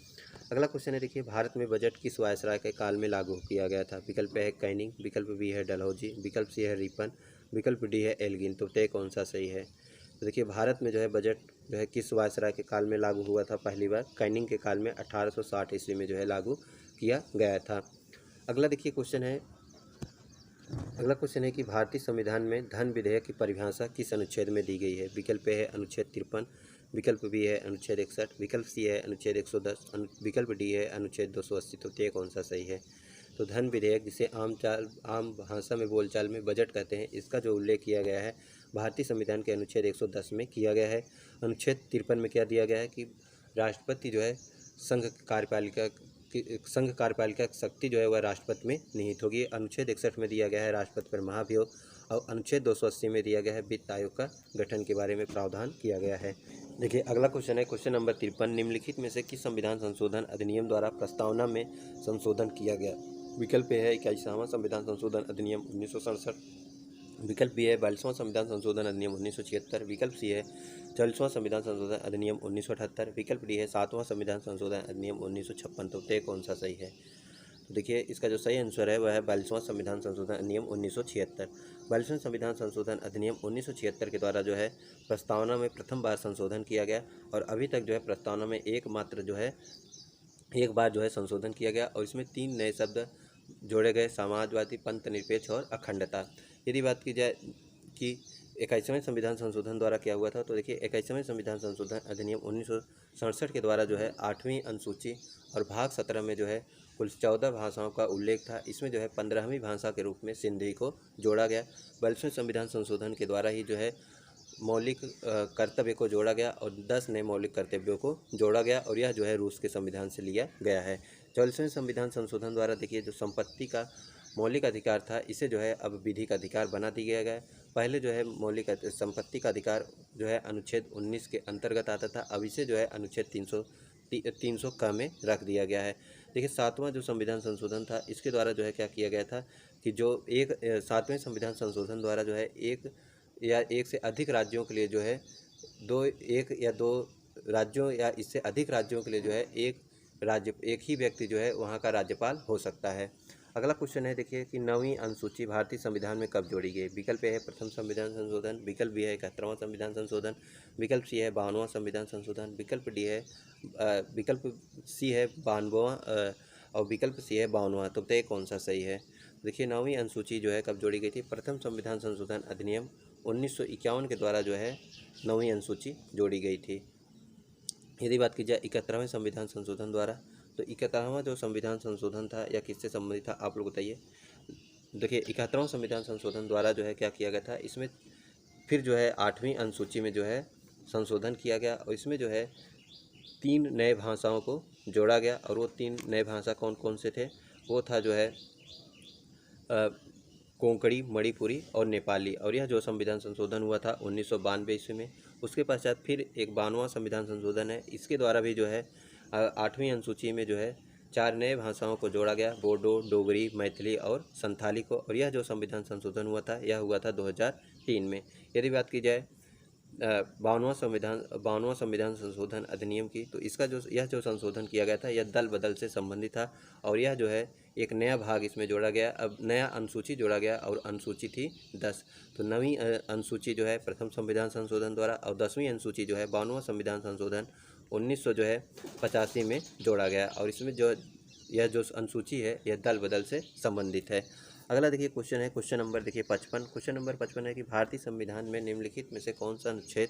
अगला क्वेश्चन है, देखिए भारत में बजट किस वायसराय के काल में लागू किया गया था। विकल्प है कैनिंग, विकल्प बी है डलहौजी, विकल्प सी है रिपन, विकल्प डी है एल्गिन। तो तय कौन सा सही है। तो देखिए भारत में जो है बजट जो है किस वायसराय के काल में लागू हुआ था, पहली बार कैनिंग के काल में 1860 ईस्वी में जो है लागू किया गया था। अगला देखिए क्वेश्चन है, अगला क्वेश्चन है कि भारतीय संविधान में धन विधेयक की परिभाषा किस अनुच्छेद में दी गई है। विकल्प है अनुच्छेद 53, विकल्प बी है अनुच्छेद 61, विकल्प सी है अनुच्छेद 110, विकल्प डी है अनुच्छेद 280। तो ये कौन सा सही है। तो धन विधेयक, जिसे आम भाषा में बोलचाल में बजट कहते हैं, इसका जो उल्लेख किया गया है भारतीय संविधान के अनुच्छेद 110 में किया गया है। अनुच्छेद 53 में क्या दिया गया है कि राष्ट्रपति जो है संघ कार्यपालिका की शक्ति जो है वह राष्ट्रपति में निहित होगी। अनुच्छेद 61 में दिया गया है राष्ट्रपति पर महाभियोग, और अनुच्छेद 280 में दिया गया है वित्त आयोग का गठन के बारे में प्रावधान किया गया है। देखिए अगला क्वेश्चन है, क्वेश्चन नंबर 53, निम्नलिखित में से किस संविधान संशोधन अधिनियम द्वारा प्रस्तावना में संशोधन किया गया। विकल्प है 21वां संविधान संशोधन अधिनियम 1967, विकल्प बी है 42वां संविधान संशोधन अधिनियम 1976, विकल्प सी है 40वां संविधान संशोधन अधिनियम 1978, विकल्प डी है 7वां संविधान संशोधन अधिनियम 1956। तो तय कौन सा सही है। तो देखिए इसका जो सही आंसर है वह है 42वां संविधान संशोधन अधिनियम 1976। 42वें संविधान संशोधन अधिनियम 1976 के द्वारा जो है प्रस्तावना में प्रथम बार संशोधन किया गया, और अभी तक जो है प्रस्तावना में एक बार जो है संशोधन किया गया, और इसमें 3 नए शब्द जोड़े गए, समाजवादी, पंथ निरपेक्ष और अखंडता। यदि बात की जाए कि 21वें संविधान संशोधन द्वारा क्या हुआ था, तो देखिए 21वें संविधान संशोधन अधिनियम 1967 के द्वारा जो है 8वीं अनुसूची और भाग 17 में जो है कुल 14 भाषाओं का उल्लेख था। इसमें जो है 15वीं भाषा के रूप में सिंधी को जोड़ा गया। 42वें संविधान संशोधन के द्वारा ही जो है मौलिक कर्तव्य को जोड़ा गया, और 10 नए मौलिक कर्तव्यों को जोड़ा गया, और यह जो है रूस के संविधान से लिया गया है। 44वें संविधान संशोधन द्वारा देखिए जो संपत्ति का मौलिक अधिकार था, इसे जो है अब विधिक अधिकार बना दिया गया है। पहले जो है मौलिक संपत्ति का अधिकार जो है अनुच्छेद 19 के अंतर्गत आता था, अब इसे जो है अनुच्छेद 300 क में रख दिया गया है। देखिए 7वां जो संविधान संशोधन था, इसके द्वारा जो है क्या किया गया था कि जो 7वें संविधान संशोधन द्वारा जो है एक से अधिक राज्यों के लिए जो है एक या दो राज्यों या इससे अधिक राज्यों के लिए जो है एक ही व्यक्ति जो है वहाँ का राज्यपाल हो सकता है। अगला क्वेश्चन है, देखिए कि 9वीं अनुसूची भारतीय संविधान में कब जोड़ी गई। विकल्प ए है प्रथम संविधान संशोधन, विकल्प बी है 71वां संविधान संशोधन, विकल्प सी है 52वां संविधान संशोधन, विकल्प सी है 92वां और विकल्प सी है 52वां। तो तय कौन सा सही है। देखिए 9वीं अनुसूची जो है कब जोड़ी गई थी, प्रथम संविधान संशोधन अधिनियम 1951 के द्वारा जो है 9वीं अनुसूची जोड़ी गई थी। यदि बात की जाए 71वें संविधान संशोधन द्वारा, तो 71वां जो संविधान संशोधन था यह किससे संबंधित था, आप लोग बताइए। देखिए 71वां संविधान संशोधन द्वारा जो है क्या किया गया था, इसमें फिर जो है 8वीं अनुसूची में जो है संशोधन किया गया, और इसमें जो है 3 नए भाषाओं को जोड़ा गया, और वो 3 नए भाषा कौन कौन से थे, वो था जो है कोंकणी, मणिपुरी और नेपाली। और यह जो संविधान संशोधन हुआ था 1992 ईस्वी में। उसके पश्चात फिर एक 92वां संविधान संशोधन है, इसके द्वारा भी जो है 8वीं अनुसूची में जो है 4 नए भाषाओं को जोड़ा गया, बोडो, डोगरी, मैथिली और संथाली को। और यह जो संविधान संशोधन हुआ था यह हुआ था 2003 में। यदि बात की जाए 52वां संविधान संशोधन अधिनियम की, तो इसका जो यह जो संशोधन किया गया था यह दल बदल से संबंधित था। और यह जो है एक नया भाग इसमें जोड़ा गया, अब नया अनुसूची जोड़ा गया और अनुसूची थी 10। तो नवीं अनुसूची जो है प्रथम संविधान संशोधन द्वारा, और 10वीं अनुसूची जो है 52वां संविधान संशोधन 1985 में जोड़ा गया। और इसमें जो यह जो अनुसूची है यह दल बदल से संबंधित है। अगला देखिए क्वेश्चन है, क्वेश्चन नंबर देखिए 55। क्वेश्चन नंबर 55 है कि भारतीय संविधान में निम्नलिखित में से कौन सा अनुच्छेद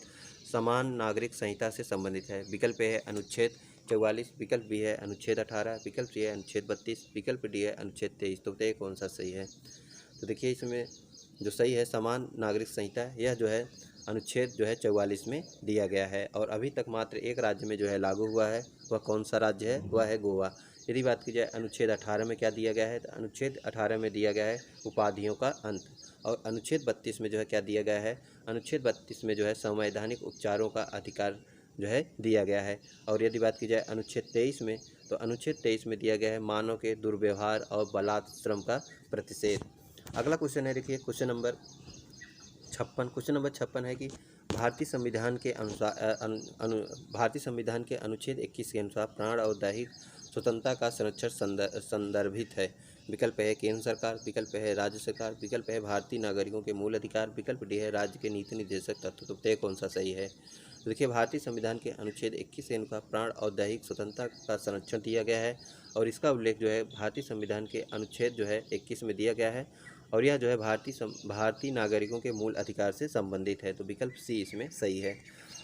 समान नागरिक संहिता से संबंधित है। विकल्प ए है अनुच्छेद 44, विकल्प बी है अनुच्छेद 18, विकल्प सी है अनुच्छेद 32, विकल्प डी है अनुच्छेद 23। तो बताइए कौन सा सही है। तो देखिए इसमें जो सही है समान नागरिक संहिता, यह जो है अनुच्छेद जो है 44 में दिया गया है। और अभी तक मात्र एक राज्य में जो है लागू हुआ है, वह कौन सा राज्य है, वह है गोवा। यदि बात की जाए अनुच्छेद 18 में क्या दिया गया है, तो अनुच्छेद 18 में दिया गया है उपाधियों का अंत। और अनुच्छेद 32 में जो है क्या दिया गया है, अनुच्छेद 32 में जो है संवैधानिक उपचारों का अधिकार जो है दिया गया है। और यदि बात की जाए अनुच्छेद 23 में, तो अनुच्छेद 23 में दिया गया है मानव के दुर्व्यवहार और बलात्श्रम का प्रतिषेध। अगला क्वेश्चन है देखिए क्वेश्चन नंबर 56। क्वेश्चन नंबर 56 है कि भारतीय संविधान के अनुसार भारतीय संविधान के अनुच्छेद 21 के अनुसार प्राण और दैहिक स्वतंत्रता का संरक्षण संदर्भित है। विकल्प है केंद्र सरकार, विकल्प है राज्य सरकार, विकल्प है भारतीय नागरिकों के मूल अधिकार, विकल्प डी है राज्य के नीति निर्देशक तत्व। तो तय कौन सा सही है। तो देखिए भारतीय संविधान के अनुच्छेद 21 के अनुसार प्राण और दैहिक स्वतंत्रता का संरक्षण दिया गया है। और इसका उल्लेख जो है भारतीय संविधान के अनुच्छेद जो है 21 में दिया गया है। और यह जो है भारतीय नागरिकों के मूल अधिकार से संबंधित है। तो विकल्प सी इसमें सही है।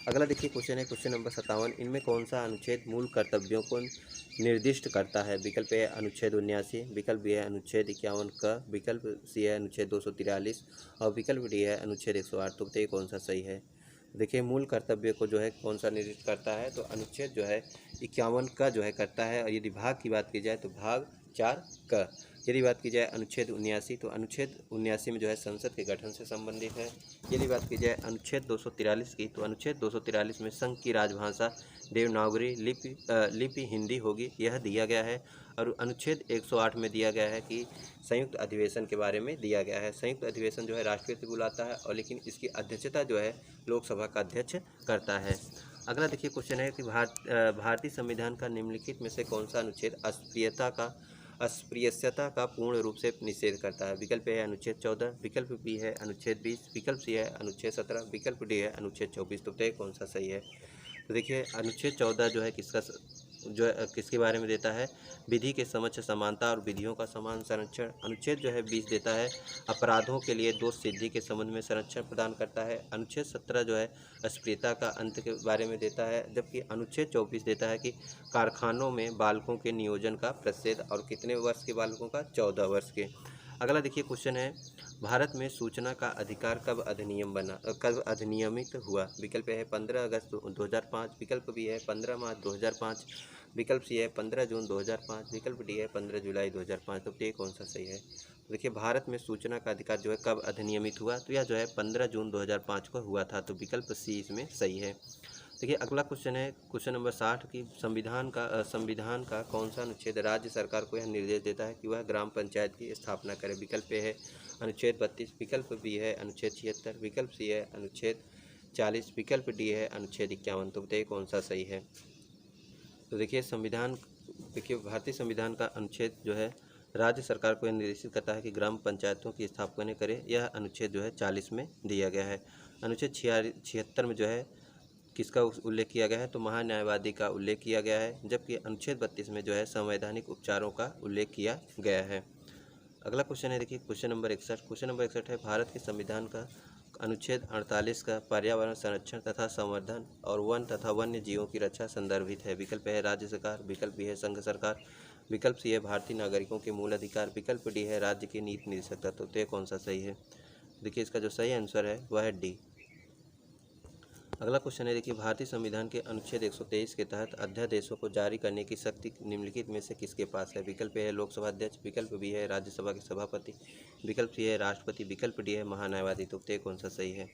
अगला देखिए क्वेश्चन है क्वेश्चन नंबर 57। इनमें कौन सा अनुच्छेद मूल कर्तव्यों को निर्दिष्ट करता है। विकल्प ए अनुच्छेद 79, विकल्प बी है अनुच्छेद 51 का, विकल्प सी है अनुच्छेद 243 और विकल्प डी है अनुच्छेद 108। तो बताइए कौन सा सही है। देखिए मूल कर्तव्य को जो है कौन सा निर्दिष्ट करता है, तो अनुच्छेद जो है 51 का जो है करता है। और यदि भाग की बात की जाए तो भाग 4 का। यदि बात की जाए अनुच्छेद 79, तो अनुच्छेद 79 में जो है संसद के गठन से संबंधित है। यदि बात की जाए अनुच्छेद 243 की, तो अनुच्छेद 243 में संघ की राजभाषा देवनागरी लिपि हिंदी होगी, यह दिया गया है। और अनुच्छेद 108 में दिया गया है कि संयुक्त अधिवेशन के बारे में दिया गया है। संयुक्त अधिवेशन जो है राष्ट्रपति बुलाता है, और लेकिन इसकी अध्यक्षता जो है लोकसभा का अध्यक्ष करता है। अगला देखिए क्वेश्चन है कि भारतीय संविधान का निम्नलिखित में से कौन सा अनुच्छेद अस्पृश्यता का पूर्ण रूप से निषेध करता है। विकल्प ए है अनुच्छेद 14, विकल्प बी है अनुच्छेद 20, विकल्प सी है अनुच्छेद 17, विकल्प डी है अनुच्छेद 24। तो बताइए कौन सा सही है। तो देखिए अनुच्छेद 14 जो है किसके बारे में देता है, विधि के समक्ष समानता और विधियों का समान संरक्षण। अनुच्छेद जो है 20 देता है अपराधों के लिए दोष सिद्धि के संबंध में संरक्षण प्रदान करता है। अनुच्छेद 17 जो है अस्पृश्यता का अंत के बारे में देता है, जबकि अनुच्छेद 24 देता है कि कारखानों में बालकों के नियोजन का प्रतिषेध। और कितने वर्ष के बालकों का, 14 वर्ष के। अगला देखिए क्वेश्चन है, भारत में सूचना का अधिकार कब अधिनियमित हुआ। विकल्प है 15 अगस्त 2005, विकल्प बी है 15 मार्च 2005, विकल्प सी है 15 जून 2005, विकल्प डी है 15 जुलाई 2005। तो ये कौन सा सही है। देखिए भारत में सूचना का अधिकार जो है कब अधिनियमित हुआ, तो यह जो है 15 जून 2005 को हुआ था। तो विकल्प सी इसमें सही है। देखिए अगला क्वेश्चन है क्वेश्चन नंबर 60 की संविधान का कौन सा अनुच्छेद राज्य सरकार को यह निर्देश देता है कि वह ग्राम पंचायत की स्थापना करे। विकल्प ए है अनुच्छेद 32, विकल्प बी है अनुच्छेद 76, विकल्प सी है अनुच्छेद 40, विकल्प डी है अनुच्छेद 51। तो बताइए कौन सा सही है। तो देखिए भारतीय संविधान का अनुच्छेद जो है राज्य सरकार को यह निर्देशित करता है कि ग्राम पंचायतों की स्थापना करे। यह अनुच्छेद जो है 40 में दिया गया है। अनुच्छेद 76 में जो है किसका उल्लेख किया गया है, तो महान्यायवादी का उल्लेख किया गया है। जबकि अनुच्छेद 32 में जो है संवैधानिक उपचारों का उल्लेख किया गया है। अगला क्वेश्चन है देखिए क्वेश्चन नंबर 61। क्वेश्चन नंबर 61 है भारत के संविधान का अनुच्छेद 48 का पर्यावरण संरक्षण तथा संवर्धन और वन तथा वन्य जीवों की रक्षा संदर्भित है। विकल्प है राज्य सरकार, विकल्प बी है संघ सरकार, विकल्प सी है भारतीय नागरिकों के मूल अधिकार, विकल्प डी है राज्य के नीति निर्देशक तत्व। तो ये कौन सा सही है। देखिए इसका जो सही आंसर है वह है डी। अगला क्वेश्चन है देखिए भारतीय संविधान के अनुच्छेद 123 के तहत अध्यादेशों को जारी करने की शक्ति निम्नलिखित में से किसके पास है। विकल्प ए है लोकसभा अध्यक्ष, विकल्प बी है राज्यसभा के सभापति, विकल्प सी है राष्ट्रपति, विकल्प डी है महान्यायवादी। तो ये कौन सा सही है।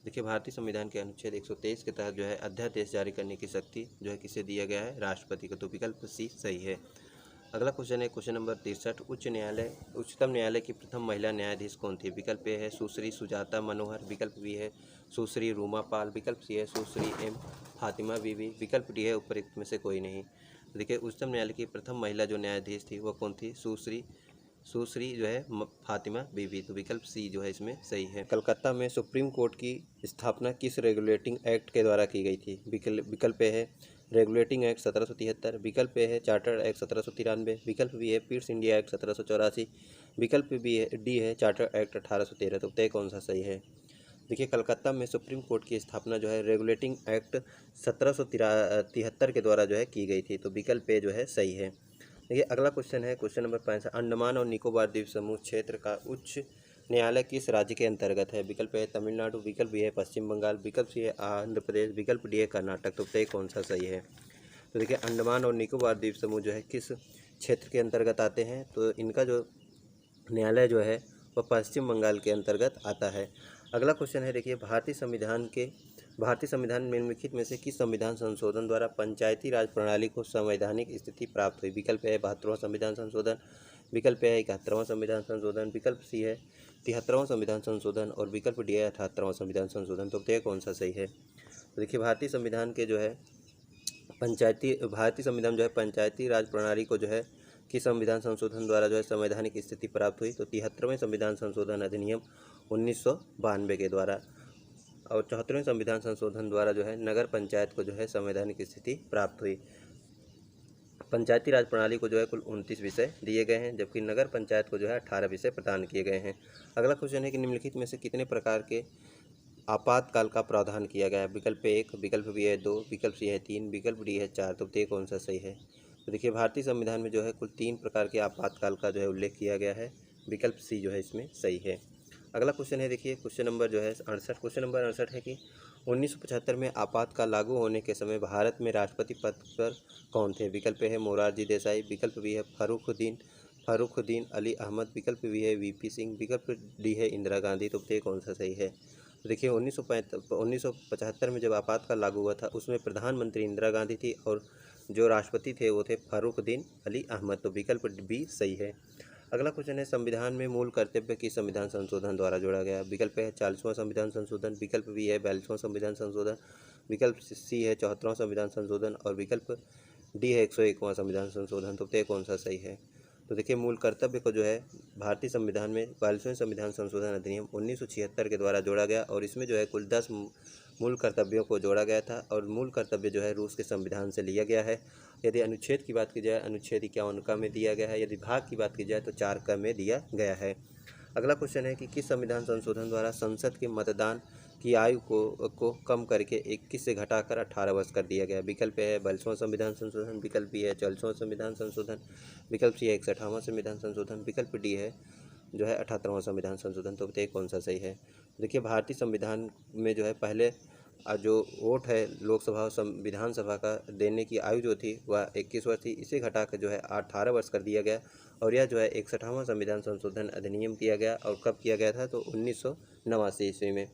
देखिए भारतीय संविधान के अनुच्छेद 123 के तहत जो है अध्यादेश जारी करने की शक्ति जो है किसे दिया गया है, राष्ट्रपति को। तो विकल्प सी सही है। अगला क्वेश्चन है क्वेश्चन नंबर 63, उच्चतम न्यायालय की प्रथम महिला न्यायाधीश कौन थी? विकल्प ए है सुश्री सुजाता मनोहर, विकल्प बी है सुश्री रूमा पाल, विकल्प सी है सुश्री एम फातिमा बीवी, विकल्प डी है उपरोक्त में से कोई नहीं। तो देखिए उच्चतम न्यायालय की प्रथम महिला जो न्यायाधीश थी वह कौन थी? सुश्री जो है फातिमा बीवी। तो विकल्प सी जो है इसमें सही है। कलकत्ता में सुप्रीम कोर्ट की स्थापना किस रेगुलेटिंग एक्ट के द्वारा की गई थी? विकल्प ए है रेगुलेटिंग एक्ट 1773, विकल्प ए है चार्टर एक्ट 1793, विकल्प बी है पीट्स इंडिया एक्ट 1784, विकल्प डी है चार्टर एक्ट 1813। तो तय कौन सा सही है? देखिए कलकत्ता में सुप्रीम कोर्ट की स्थापना जो है रेगुलेटिंग एक्ट 1773 के द्वारा जो है की गई थी। तो विकल्प ए जो है सही है। देखिए अगला क्वेश्चन है क्वेश्चन नंबर 5, अंडमान और निकोबार द्वीप समूह क्षेत्र का उच्च न्यायालय किस राज्य के अंतर्गत है? विकल्प है तमिलनाडु, विकल्प बी है पश्चिम बंगाल, विकल्प सी है आंध्र प्रदेश, विकल्प डी है कर्नाटक। तो तय कौन सा सही है? तो देखिए अंडमान और निकोबार द्वीप समूह जो है किस क्षेत्र के अंतर्गत आते हैं? तो इनका जो न्यायालय जो है वह पश्चिम बंगाल के अंतर्गत आता है। अगला क्वेश्चन है देखिए भारतीय संविधान निम्नलिखित में से किस संविधान संशोधन द्वारा पंचायती राज प्रणाली को संवैधानिक स्थिति प्राप्त हुई? विकल्प है 72वां संविधान संशोधन, विकल्प है 71वां संविधान संशोधन, विकल्प सी है 73वां संविधान संशोधन और विकल्प डी है 78वां संविधान संशोधन। तो यह कौन सा सही है? तो देखिए भारतीय संविधान जो है पंचायती राज प्रणाली को जो है किस संविधान संशोधन द्वारा जो है संवैधानिक स्थिति प्राप्त हुई? तो 73वें संविधान संशोधन अधिनियम 1992 के द्वारा, और 74वें संविधान संशोधन द्वारा जो है नगर पंचायत को जो है संवैधानिक स्थिति प्राप्त हुई। पंचायती राज प्रणाली को जो है कुल 29 विषय दिए गए हैं, जबकि नगर पंचायत को जो है 18 विषय प्रदान किए गए हैं। अगला क्वेश्चन है कि निम्नलिखित में से कितने प्रकार के आपातकाल का प्रावधान किया गया है? विकल्प 1, विकल्प बी है 2, विकल्प सी है 3, विकल्प डी है 4। तो ये कौन सा सही है? तो देखिए भारतीय संविधान में जो है कुल 3 प्रकार के आपातकाल का जो है उल्लेख किया गया है। विकल्प सी जो है इसमें सही है। अगला क्वेश्चन है देखिए क्वेश्चन नंबर जो है 68, क्वेश्चन नंबर 68 है कि 1975 में आपातकाल लागू होने के समय भारत में राष्ट्रपति पद पर कौन थे? विकल्प है मोरारजी देसाई, विकल्प बी है फर्रुखुद्दीन अली अहमद, विकल्प बी है वीपी सिंह, विकल्प डी है इंदिरा गांधी। तो ये कौन सा सही है? तो देखिए 1975 में जब आपातकाल लागू हुआ था उसमें प्रधानमंत्री इंदिरा गांधी थी और जो राष्ट्रपति थे वो थे फर्रुखुद्दीन अली अहमद। तो विकल्प बी सही है। अगला क्वेश्चन है संविधान में मूल कर्तव्य किस संविधान संशोधन द्वारा जोड़ा गया? विकल्प है 40वां संविधान संशोधन, विकल्प बी है 42वां संविधान संशोधन, विकल्प सी है 74वां संविधान संशोधन और विकल्प डी है 101वां संविधान संशोधन। तो ये कौन सा सही है? तो देखिए मूल कर्तव्य को जो है भारतीय संविधान में 42वें संविधान संशोधन अधिनियम 1976 के द्वारा जोड़ा गया और इसमें जो है कुल 10 मूल कर्तव्यों को जोड़ा गया था और मूल कर्तव्य जो है रूस के संविधान से लिया गया है। यदि अनुच्छेद की बात की जाए अनुच्छेद 51 क में दिया गया है, यदि भाग की बात की जाए तो 4 क में दिया गया है। अगला क्वेश्चन है कि किस संविधान संशोधन द्वारा संसद के मतदान की आयु को कम करके 21 से घटाकर 18 वर्ष कर दिया गया? विकल्प है 42वां संविधान संशोधन, विकल्प बी है 44वां संविधान संशोधन, विकल्प सी है 61वां संविधान संशोधन, विकल्प डी है जो है 78वां संविधान संशोधन। तो ये कौन सा सही है? देखिए भारतीय संविधान में जो है पहले जो वोट है लोकसभा और विधानसभा का देने की आयु जो थी वह 21 वर्ष थी, इसे घटाकर जो है 18 वर्ष कर दिया गया और यह जो है 61वां संविधान संशोधन अधिनियम किया गया। और कब किया गया था? तो 1989 ईस्वी में।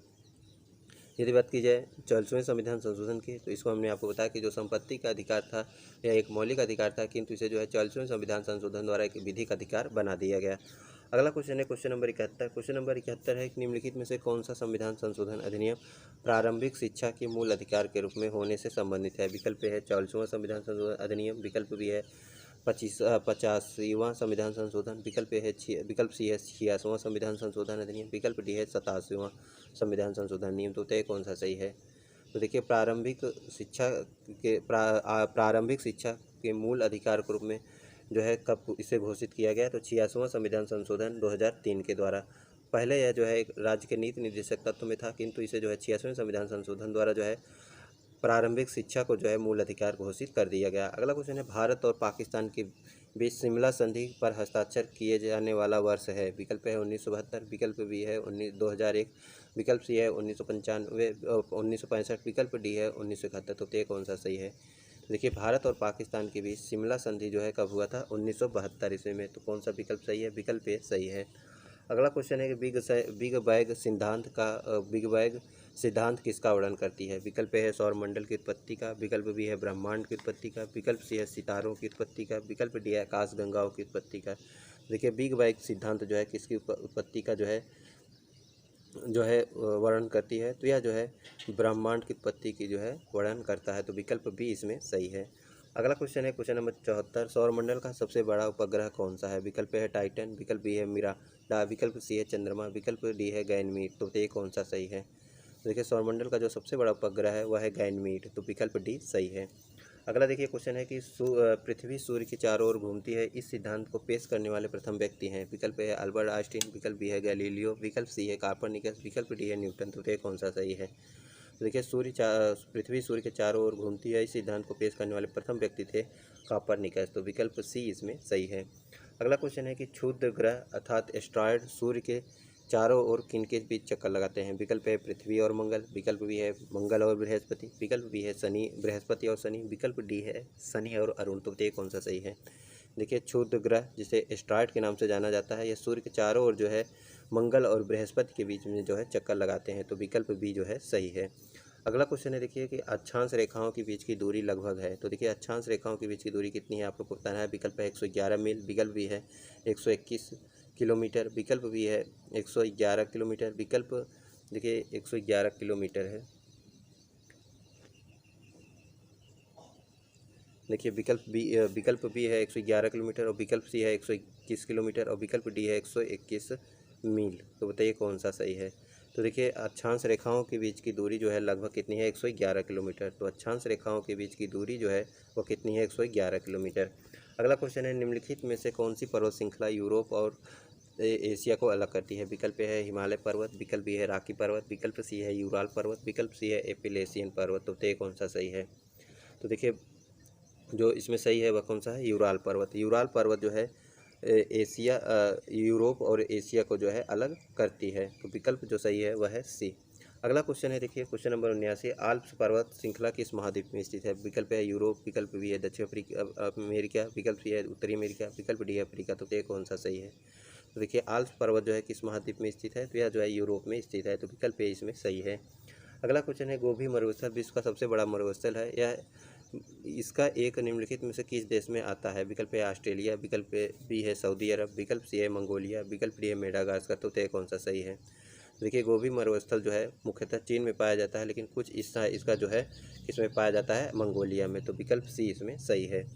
यदि बात की जाए 44वें संविधान संशोधन की तो इसको हमने आपको बताया कि जो संपत्ति का अधिकार था यह एक मौलिक अधिकार था, किंतु इसे जो है 44वें संविधान संशोधन द्वारा एक विधिक अधिकार बना दिया गया। अगला क्वेश्चन है क्वेश्चन नंबर 71, क्वेश्चन नंबर 71 है कि निम्नलिखित में से कौन सा संविधान संशोधन अधिनियम प्रारंभिक शिक्षा के मूल अधिकार के रूप में होने से संबंधित है? विकल्प है 44वां संविधान संशोधन अधिनियम, विकल्प भी है 85वां संविधान संशोधन, विकल्प सी है 86वां संविधान संशोधन अधिनियम, विकल्प डी है 87वां संविधान संशोधन नियम। तो तय कौन सा सही है? तो देखिए प्रारंभिक शिक्षा के मूल अधिकार के रूप में जो है कब इसे घोषित किया गया? तो 86वां संविधान संशोधन 2003 के द्वारा। पहले यह जो है एक राज्य के नीति निर्देशक तत्व में था, किंतु इसे जो है 86वें संविधान संशोधन द्वारा जो है प्रारंभिक शिक्षा को जो है मूल अधिकार घोषित कर दिया गया। अगला क्वेश्चन है भारत और पाकिस्तान के बीच शिमला संधि पर हस्ताक्षर किए जाने वाला वर्ष है? विकल्प है 1972, विकल्प बी है 2001, विकल्प सी है 1965, विकल्प डी है 1971। तो ये कौन सा सही है? देखिए भारत और पाकिस्तान के बीच शिमला संधि जो है कब हुआ था? 1972 ईस्वी में। तो कौन सा विकल्प सही है? विकल्प ए सही है। अगला क्वेश्चन है कि बिग बैग सिद्धांत किसका वर्णन करती है? विकल्प ए है सौरमंडल की उत्पत्ति का, विकल्प बी है ब्रह्मांड की उत्पत्ति का, विकल्प सी है सितारों की उत्पत्ति का, विकल्प डी है आकाशगंगाओं की उत्पत्ति का। देखिए बिग बैंग सिद्धांत जो है किसकी उत्पत्ति का जो है वर्णन करती है? तो यह जो है ब्रह्मांड की उत्पत्ति की जो है वर्णन करता है। तो विकल्प बी इसमें सही है। अगला क्वेश्चन है क्वेश्चन नंबर 74, सौरमंडल का सबसे बड़ा उपग्रह कौन सा है? विकल्प है टाइटन, विकल्प बी है मिराडा, विकल्प सी है चंद्रमा, विकल्प डी है गैनमीड। तो ये कौन सा सही है? तो देखिए सौरमंडल का जो सबसे बड़ा उपग्रह है वह है गैनमीड। तो विकल्प डी सही है। अगला देखिए क्वेश्चन है कि पृथ्वी सूर्य के चारों ओर घूमती है, इस सिद्धांत को पेश करने वाले प्रथम व्यक्ति हैं? विकल्प है अल्बर्ट आइंस्टीन, विकल्प बी है गैलीलियो, विकल्प सी है कार्पनिकस, विकल्प डी है न्यूटन। तो ये कौन सा सही है? तो देखिए पृथ्वी सूर्य के चारों ओर घूमती है, इस सिद्धांत को पेश करने वाले प्रथम व्यक्ति थे कार्पनिकस। तो विकल्प सी इसमें सही है। अगला क्वेश्चन है कि क्षुद्र ग्रह अर्थात एस्ट्रॉयड सूर्य के चारों ओर किनके बीच चक्कर लगाते हैं? विकल्प है पृथ्वी और मंगल, विकल्प भी है मंगल और बृहस्पति, विकल्प भी है शनि बृहस्पति और शनि, विकल्प डी है शनि और अरुण। तो ये कौन सा सही है? देखिए क्षुद्र ग्रह जिसे एस्ट्रॉयड के नाम से जाना जाता है, यह सूर्य के चारों ओर जो है मंगल और बृहस्पति के बीच में जो है चक्कर लगाते हैं। तो विकल्प बी जो है सही है। अगला क्वेश्चन है देखिए कि अक्षांश रेखाओं के बीच की दूरी लगभग है। तो देखिए अक्षांश रेखाओं के बीच की दूरी कितनी है आपको बताना है। विकल्प है 111 मील, विकल्प भी है 121 किलोमीटर, विकल्प भी है 111 किलोमीटर, विकल्प देखिए 111 किलोमीटर है। देखिए विकल्प बी है 111 किलोमीटर और विकल्प सी है 121 किलोमीटर और विकल्प डी है 121 मील। तो बताइए कौन सा सही है? तो देखिए अक्षांश रेखाओं के बीच की दूरी जो है लगभग कितनी है? 111 किलोमीटर। तो अक्षांश रेखाओं के बीच की दूरी जो है वो कितनी है? 111 किलोमीटर। अगला क्वेश्चन है निम्नलिखित में से कौन सी पर्वत श्रृंखला यूरोप और एशिया को अलग करती है? विकल्प है हिमालय पर्वत, विकल्प बी है रॉकी पर्वत, विकल्प सी है यूराल पर्वत, विकल्प सी है एपिलेशियन पर्वत। तो ये कौन सा सही है? तो देखिए जो इसमें सही है वह कौन सा है? यूराल पर्वत। यूराल पर्वत जो है यूरोप और एशिया को जो है अलग करती है। तो विकल्प जो सही है वह है सी। अगला क्वेश्चन है देखिए क्वेश्चन नंबर 79, आल्प्स पर्वत श्रृंखला किस महाद्वीप में स्थित है? विकल्प है यूरोप, विकल्प बी है दक्षिण अमेरिका, विकल्प सी है उत्तरी अमेरिका, विकल्प डी है अफ्रीका। तो ये कौन सा सही है? तो देखिए आल्प्स पर्वत जो है किस महाद्वीप में स्थित है? तो यह जो है यूरोप में स्थित है। तो विकल्प ए इसमें सही है। अगला क्वेश्चन है गोभी मरुस्थल विश्व का सबसे बड़ा मरुस्थल है, यह इसका एक निम्नलिखित में से किस देश में आता है? विकल्प है ऑस्ट्रेलिया, विकल्प बी है सऊदी अरब, विकल्प सी है मंगोलिया, विकल्प डी है मेडागास्कर। तो ये कौन सा सही है? देखिए गोभी मरुस्थल जो है मुख्यतः चीन में पाया जाता है, लेकिन कुछ हिस्सा इसका जो है इसमें पाया जाता है मंगोलिया में। तो विकल्प सी इसमें सही है।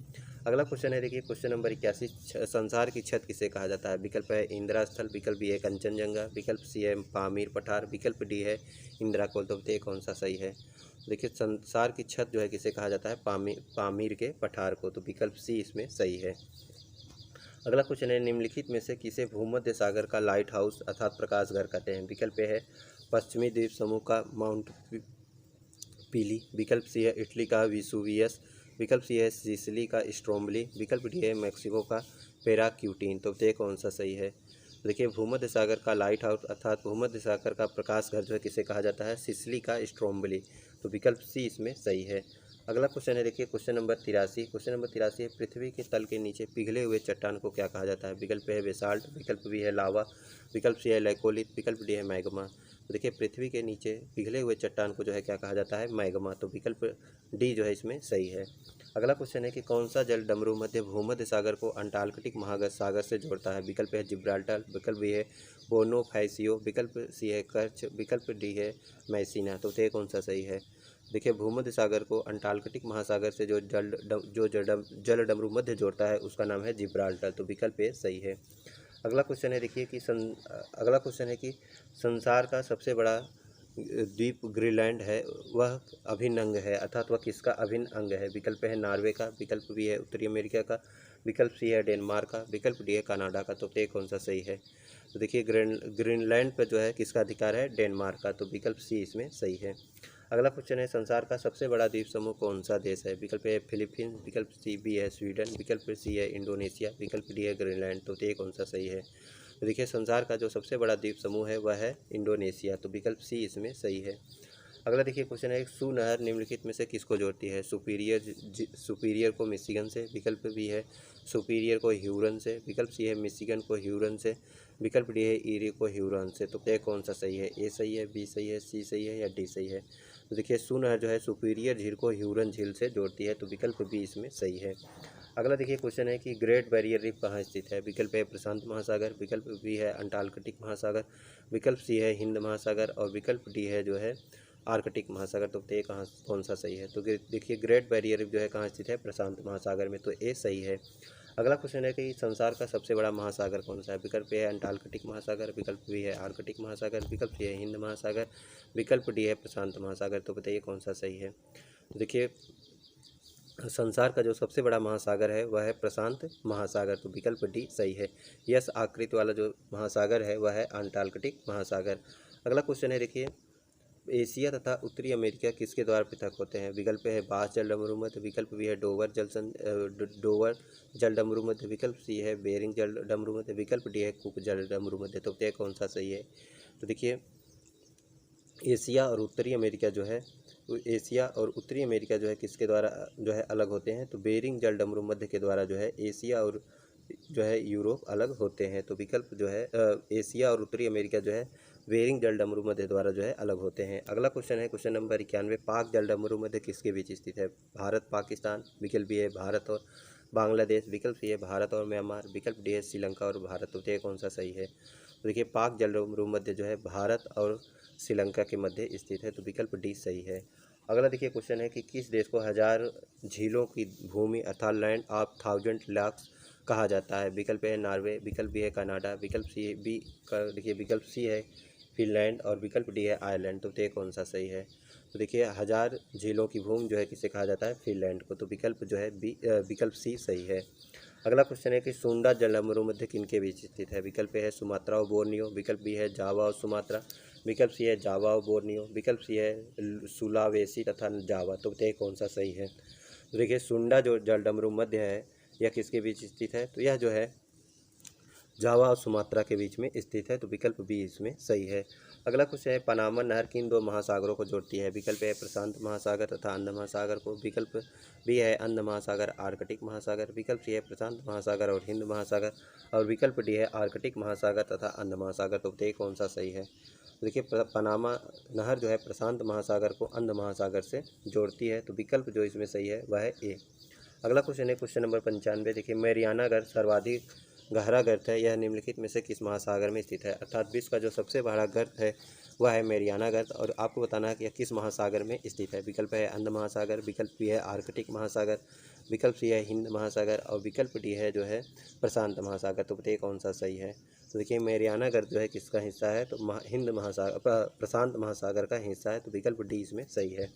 अगला क्वेश्चन है देखिए क्वेश्चन नंबर 81, संसार की छत किसे कहा जाता है? विकल्प है इंदिरा स्थल, विकल्प बी है कंचनजंगा, विकल्प सी है पामीर पठार, विकल्प डी है इंदिरा कोल। तो ये कौन सा सही है? देखिए संसार की छत जो है किसे कहा जाता है? पामीर के पठार को। तो विकल्प सी इसमें सही है। अगला क्वेश्चन है निम्नलिखित में से किसे भूमध्य सागर का लाइट हाउस अर्थात प्रकाश घर कहते हैं? विकल्प ए है पश्चिमी द्वीप समूह का माउंट पीली, विकल्प सी है इटली का विसुवियस, विकल्प सी है सिसिली का स्ट्रोम्बली, विकल्प डी है मैक्सिको का पेराक्यूटिन। तो ये कौन सा सही है? देखिए भूमध्य सागर का लाइट हाउस अर्थात भूमध्य सागर का प्रकाश घर जो है किसे कहा जाता है? सिसिली का स्ट्रोम्बली। तो विकल्प सी इसमें सही है। अगला क्वेश्चन है देखिए क्वेश्चन नंबर 83, क्वेश्चन नंबर 83 है पृथ्वी के तल के नीचे पिघले हुए चट्टान को क्या कहा जाता है? विकल्प है बेसाल्ट, विकल्प बी है लावा, विकल्प सी है लैकोलिथ, विकल्प डी है मैग्मा। तो देखिए पृथ्वी के नीचे पिघले हुए चट्टान को जो है क्या कहा जाता है? मैग्मा। तो विकल्प डी जो है इसमें सही है। अगला क्वेश्चन है कि कौन सा जल डमरू मध्य भूमध्य सागर को अंटार्कटिक महासागर से जोड़ता है? विकल्प है जिब्राल्टर, विकल्प बी है बोनोफैसियो, विकल्प सी है कर्च, विकल्प डी है मैसीना। तो ये कौन सा सही है? देखिए भूमध्य सागर को अंटार्कटिक महासागर से जो जल डमरू मध्य जोड़ता है उसका नाम है जिब्राल्टर। तो विकल्प ए सही है। अगला क्वेश्चन है देखिए कि अगला क्वेश्चन है कि संसार का सबसे बड़ा द्वीप ग्रीनलैंड है, वह अभिन्न अंग है अर्थात वह किसका अभिन्न अंग है? विकल्प है नॉर्वे का, विकल्प बी है उत्तरी अमेरिका का, विकल्प सी है डेनमार्क का, विकल्प डी है कनाडा का। तो ये कौन सा सही है? तो देखिए ग्रीनलैंड पर जो है किसका अधिकार है? डेनमार्क का। तो विकल्प सी इसमें सही है। अगला क्वेश्चन है संसार का सबसे बड़ा द्वीप समूह कौन सा देश है? विकल्प है फिलीपींस, विकल्प सी बी है स्वीडन, विकल्प सी है इंडोनेशिया, विकल्प डी है ग्रीनलैंड। तो ये कौन सा सही है? तो देखिए संसार का जो सबसे बड़ा द्वीप समूह है वह है इंडोनेशिया। तो विकल्प सी इसमें सही है। अगला देखिए क्वेश्चन है सू नहर निम्नलिखित में से किसको जोड़ती है? सुपीरियर को मिशिगन से, विकल्प बी है सुपीरियर को ह्यूरन से, विकल्प सी है मिशिगन को ह्यूरन से, विकल्प डी है इरिको ह्यूरॉन से। तो ये कौन सा सही है? ए सही है, बी सही है, सी सही है या डी सही है? तो देखिए सू नहर जो है सुपीरियर झील को ह्यूरन झील से जोड़ती है, तो विकल्प बी इसमें सही है। अगला देखिए क्वेश्चन है कि ग्रेट बैरियर रीफ कहाँ स्थित है? विकल्प ए प्रशांत महासागर, विकल्प बी है अंटार्कटिक महासागर, विकल्प सी है हिंद महासागर और विकल्प डी है जो है आर्कटिक महासागर। तो ये कहाँ कौन सा सही है? तो देखिए ग्रेट बैरियर रीफ जो है कहाँ स्थित है? प्रशांत महासागर में, तो ए सही है। अगला क्वेश्चन है कि संसार का सबसे बड़ा महासागर कौन सा है? विकल्प ए है अंटार्कटिक महासागर, विकल्प बी है आर्कटिक महासागर, विकल्प सी है हिंद महासागर, विकल्प डी है प्रशांत महासागर। तो बताइए कौन सा सही है? तो देखिए संसार का जो सबसे बड़ा महासागर है वह है प्रशांत महासागर, तो विकल्प डी सही है। यस आकृति वाला जो महासागर है वह है अंटार्कटिक महासागर। अगला क्वेश्चन है देखिए एशिया तथा उत्तरी अमेरिका किसके द्वारा पृथक होते हैं? विकल्प है बास जलडमरू मध्य, विकल्प बी है डोवर जलडमरू मध्य, विकल्प सी है बेरिंग जलडमरू मध्य, विकल्प डी है कुक जलडमरू मध्य। तो यह कौन सा सही है? तो देखिए एशिया और उत्तरी अमेरिका जो है एशिया और उत्तरी अमेरिका जो है किसके द्वारा जो है अलग होते हैं? तो बेरिंग जलडमरू मध्य के द्वारा जो है एशिया और जो है यूरोप अलग होते हैं। तो विकल्प जो है एशिया और उत्तरी अमेरिका जो है बेरिंग जलडमरू मध्य द्वारा जो है अलग होते हैं। अगला क्वेश्चन है क्वेश्चन नंबर 91, पाक जलडमरू मध्य किसके बीच स्थित है? भारत पाकिस्तान, विकल्प बी है भारत और बांग्लादेश, विकल्प सी है भारत और म्यांमार, विकल्प डी है श्रीलंका और भारत। तो ये कौन सा सही है? तो देखिए पाक जलडमरू मध्य जो है भारत और श्रीलंका के मध्य स्थित है, तो विकल्प डी सही है। अगला देखिए क्वेश्चन है कि किस देश को 1000 झीलों की भूमि अर्थात लैंड ऑफ 1000 लैक्स कहा जाता है? विकल्प है नॉर्वे, विकल्प बी है कनाडा, विकल्प सी बी का देखिए विकल्प सी है फिनलैंड और विकल्प डी है आयरलैंड। तो ये कौन सा सही है? तो देखिए 1000 झीलों की भूमि जो है किसे कहा जाता है? फिनलैंड को। तो विकल्प जो है बी विकल्प सी सही है। अगला क्वेश्चन है कि सुंडा जलडमरू मध्य किनके बीच स्थित है? विकल्प ए है सुमात्रा और बोर्नियो, विकल्प बी है जावा और सुमात्रा, विकल्प सी है जावा और बोर्नियो, विकल्प सी है सुलावेसी तथा जावा। तो ये कौन सा सही है? तो देखिए सुंडा जो जलडमरू मध्य है यह किसके बीच स्थित है? तो यह जो है जावा और सुमात्रा के बीच में स्थित है, तो विकल्प बी इसमें सही है। अगला क्वेश्चन है पनामा नहर किन दो महासागरों को जोड़ती है? विकल्प है प्रशांत महासागर तथा अंध महासागर को, विकल्प बी है अंध महासागर आर्कटिक महासागर, विकल्प सी है प्रशांत महासागर और हिंद महासागर और विकल्प डी है आर्कटिक महासागर तथा अंध महासागर। तो ये कौन सा सही है? तो देखिए पनामा नहर जो है प्रशांत महासागर को अंध महासागर से जोड़ती है, तो विकल्प जो इसमें सही है वह है ए। अगला क्वेश्चन है क्वेश्चन नंबर 95, देखिए मैरियाना गर्त सर्वाधिक गहरा गर्त है, यह निम्नलिखित में से किस महासागर में स्थित है? अर्थात विश्व का जो सबसे बड़ा गर्त है वह है मैरियाना गर्त और आपको बताना है कि यह किस महासागर में स्थित है। विकल्प है अंध महासागर, विकल्प बी है आर्कटिक महासागर, विकल्प सी है हिंद महासागर और विकल्प डी है जो है प्रशांत महासागर। तो बताइए कौन सा सही है? तो देखिए मैरियाना गर्त जो है किसका हिस्सा है? तो हिंद महासागर प्रशांत महासागर का हिस्सा है, तो विकल्प डी इसमें सही है।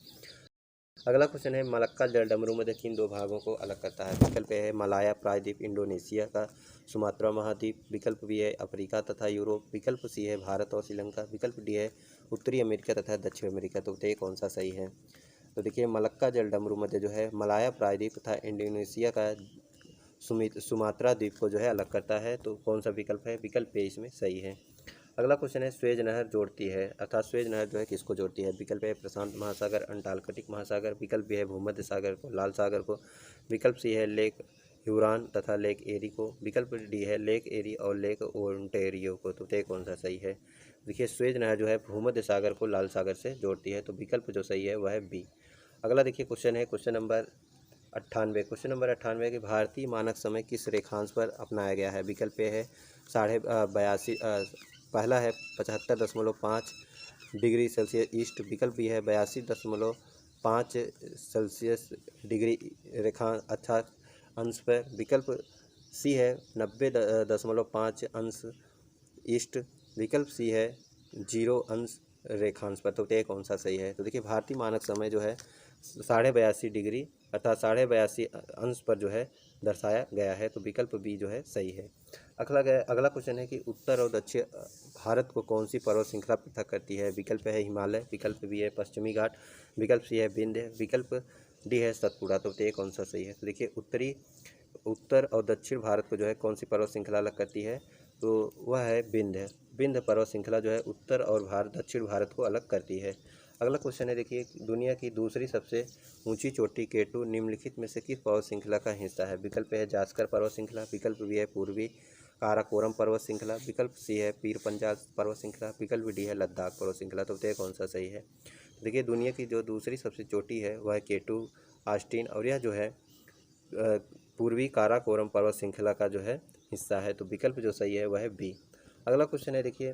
अगला क्वेश्चन है मलक्का जलडमरू मध्य किन दो भागों को अलग करता है? विकल्प ए है मलाया प्रायद्वीप इंडोनेशिया का सुमात्रा महाद्वीप, विकल्प बी है अफ्रीका तथा यूरोप, विकल्प सी है भारत और श्रीलंका, विकल्प डी है उत्तरी अमेरिका तथा दक्षिण अमेरिका। तो ये कौन सा सही है? तो देखिए मलक्का जलडमरू मध्य जो है मलाया प्रायद्वीप तथा इंडोनेशिया का सुमात्रा द्वीप को जो है अलग करता है, तो कौन सा विकल्प है? विकल्प ए इसमें सही है। अगला क्वेश्चन है स्वेज नहर जोड़ती है अर्थात स्वेज नहर जो है किसको जोड़ती है? विकल्प है प्रशांत महासागर अंटार्कटिक महासागर, विकल्प बी है भूमध्य सागर को लाल सागर को, विकल्प सी है लेक ह्यूरॉन तथा लेक एरी को, विकल्प डी है लेक एरी और लेक ओंटेरियो को। तो ये कौन सा सही है? देखिए स्वेज नहर जो है भूमध्य सागर को लाल सागर से जोड़ती है, तो विकल्प जो सही है वह है बी। अगला देखिए क्वेश्चन है क्वेश्चन नंबर 98, क्वेश्चन नंबर 98 के भारतीय मानक समय किस रेखांश पर अपनाया गया है? विकल्प ए है 82.5 पहला है 75.5 डिग्री सेल्सियस ईस्ट, विकल्प बी है 82.5 सेल्सियस डिग्री रेखा अर्थात अंश पर, विकल्प सी है 90.5 अंश ईस्ट, विकल्प सी है 0 अंश रेखांश पर। तो ये कौन सा सही है? तो देखिए भारतीय मानक समय जो है 82.5 डिग्री अर्थात 82.5 अंश पर जो है दर्शाया गया है, तो विकल्प बी जो है सही है। अगला क्वेश्चन है कि उत्तर और दक्षिण भारत को कौन सी पर्वत श्रृंखला पृथक करती है? विकल्प है हिमालय, विकल्प बी है पश्चिमी घाट, विकल्प सी है विंध्य, विकल्प डी है सतपुड़ा। तो ये कौन सा सही है? तो देखिए उत्तर और दक्षिण भारत को जो है कौन सी पर्वत श्रृंखला अलग करती है? तो वह है विंध्य। विंध्य पर्वत श्रृंखला जो है उत्तर और दक्षिण भारत को अलग करती है। अगला क्वेश्चन है देखिए दुनिया की दूसरी सबसे ऊंची चोटी केटू निम्नलिखित में से किस पर्वत श्रृंखला का हिस्सा है? विकल्प है जास्कर पर्वत श्रृंखला, विकल्प बी है पूर्वी काराकोरम पर्वत श्रृंखला, विकल्प सी है पीर पंजाल पर्वत श्रृंखला, विकल्प डी है लद्दाख पर्वत श्रृंखला। तो बताइए कौन सा सही है। देखिए दुनिया की जो दूसरी सबसे चोटी है वह केटू ऑस्टिन, और यह जो है पूर्वी काराकोरम पर्वत श्रृंखला का जो है हिस्सा है। तो विकल्प जो सही है वह है बी। अगला क्वेश्चन है, देखिए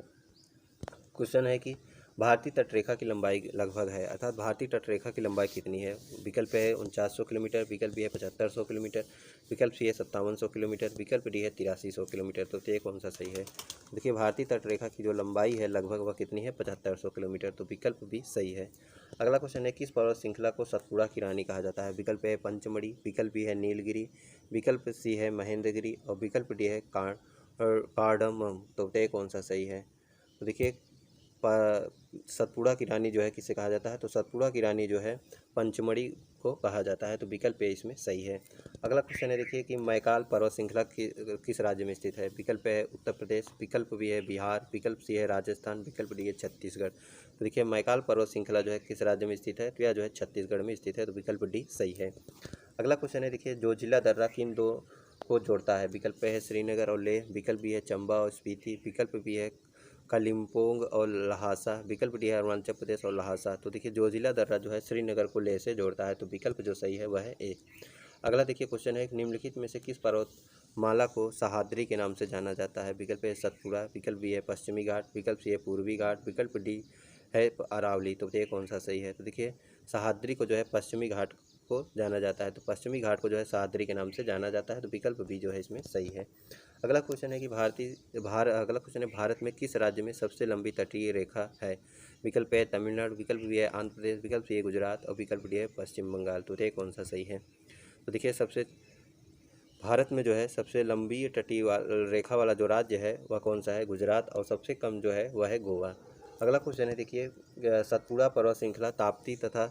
क्वेश्चन है कि भारतीय तटरेखा की लंबाई लगभग है, अर्थात भारतीय तटरेखा की लंबाई कितनी है। विकल्प है 4900 किलोमीटर, विकल्प बी है 7500 किलोमीटर, विकल्प सी है 5700 किलोमीटर, विकल्प डी है 8300 किलोमीटर। तो ये कौन सा सही है। देखिए भारतीय तटरेखा की जो लंबाई है लगभग वह कितनी है 7500 किलोमीटर। तो विकल्प भी सही है। अगला क्वेश्चन है, किस पर्वत श्रृंखला को सतपुड़ा की रानी कहा जाता है। विकल्प है पंचमढ़ी, विकल्प बी है नीलगिरी, विकल्प सी है महेंद्रगिरी और विकल्प डी है कार्डमम। तो बताइए कौन सा सही है। तो देखिए सतपुड़ा की रानी जो है किसे कहा जाता है, तो सतपुड़ा की रानी जो है पंचमढ़ी को कहा जाता है। तो विकल्प ए इसमें सही है। अगला क्वेश्चन है, देखिए कि मैकाल पर्वत श्रृंखला किस राज्य में स्थित है। विकल्प है उत्तर प्रदेश, विकल्प भी है बिहार, विकल्प सी है राजस्थान, विकल्प डी है छत्तीसगढ़। तो देखिए मैकाल पर्वत श्रृंखला जो है किस राज्य में स्थित है, तो यह जो है छत्तीसगढ़ में स्थित है। तो विकल्प डी सही है। अगला क्वेश्चन है, देखिए जोजिला दर्रा किन दो को जोड़ता है। विकल्प है श्रीनगर और लेह, विकल्प भी है चंबा और स्पीति, विकल्प भी है कालिम्पोंग और लहासा, विकल्प डी है अरुणाचल प्रदेश और लहासा। तो देखिए जोजिला दर्रा जो है श्रीनगर को लेह से जोड़ता है। तो विकल्प जो सही है वह है ए। अगला देखिए क्वेश्चन है, निम्नलिखित में से किस पर्वतमाला को सह्याद्री के नाम से जाना जाता है। विकल्प है सतपुड़ा, विकल्प बी है पश्चिमी घाट, विकल्प सी है पूर्वी घाट, विकल्प डी है अरावली। तो ये कौन सा सही है। तो देखिए सह्याद्री को जो है पश्चिमी घाट को जाना जाता है, तो पश्चिमी घाट को जो है सह्याद्री के नाम से जाना जाता है। तो विकल्प बी जो है इसमें सही है। अगला क्वेश्चन है कि अगला क्वेश्चन है, भारत में किस राज्य में सबसे लंबी तटीय रेखा है। विकल्प है तमिलनाडु, विकल्प बी है आंध्र प्रदेश, विकल्प सी है गुजरात और विकल्प डी है पश्चिम बंगाल। तो ये कौन सा सही है। तो देखिए भारत में जो है सबसे लंबी तटीय रेखा वाला जो राज्य है वह कौन सा है, गुजरात, और सबसे कम जो है वह है गोवा। अगला क्वेश्चन है, देखिए सतपुड़ा पर्वत श्रृंखला ताप्ती तथा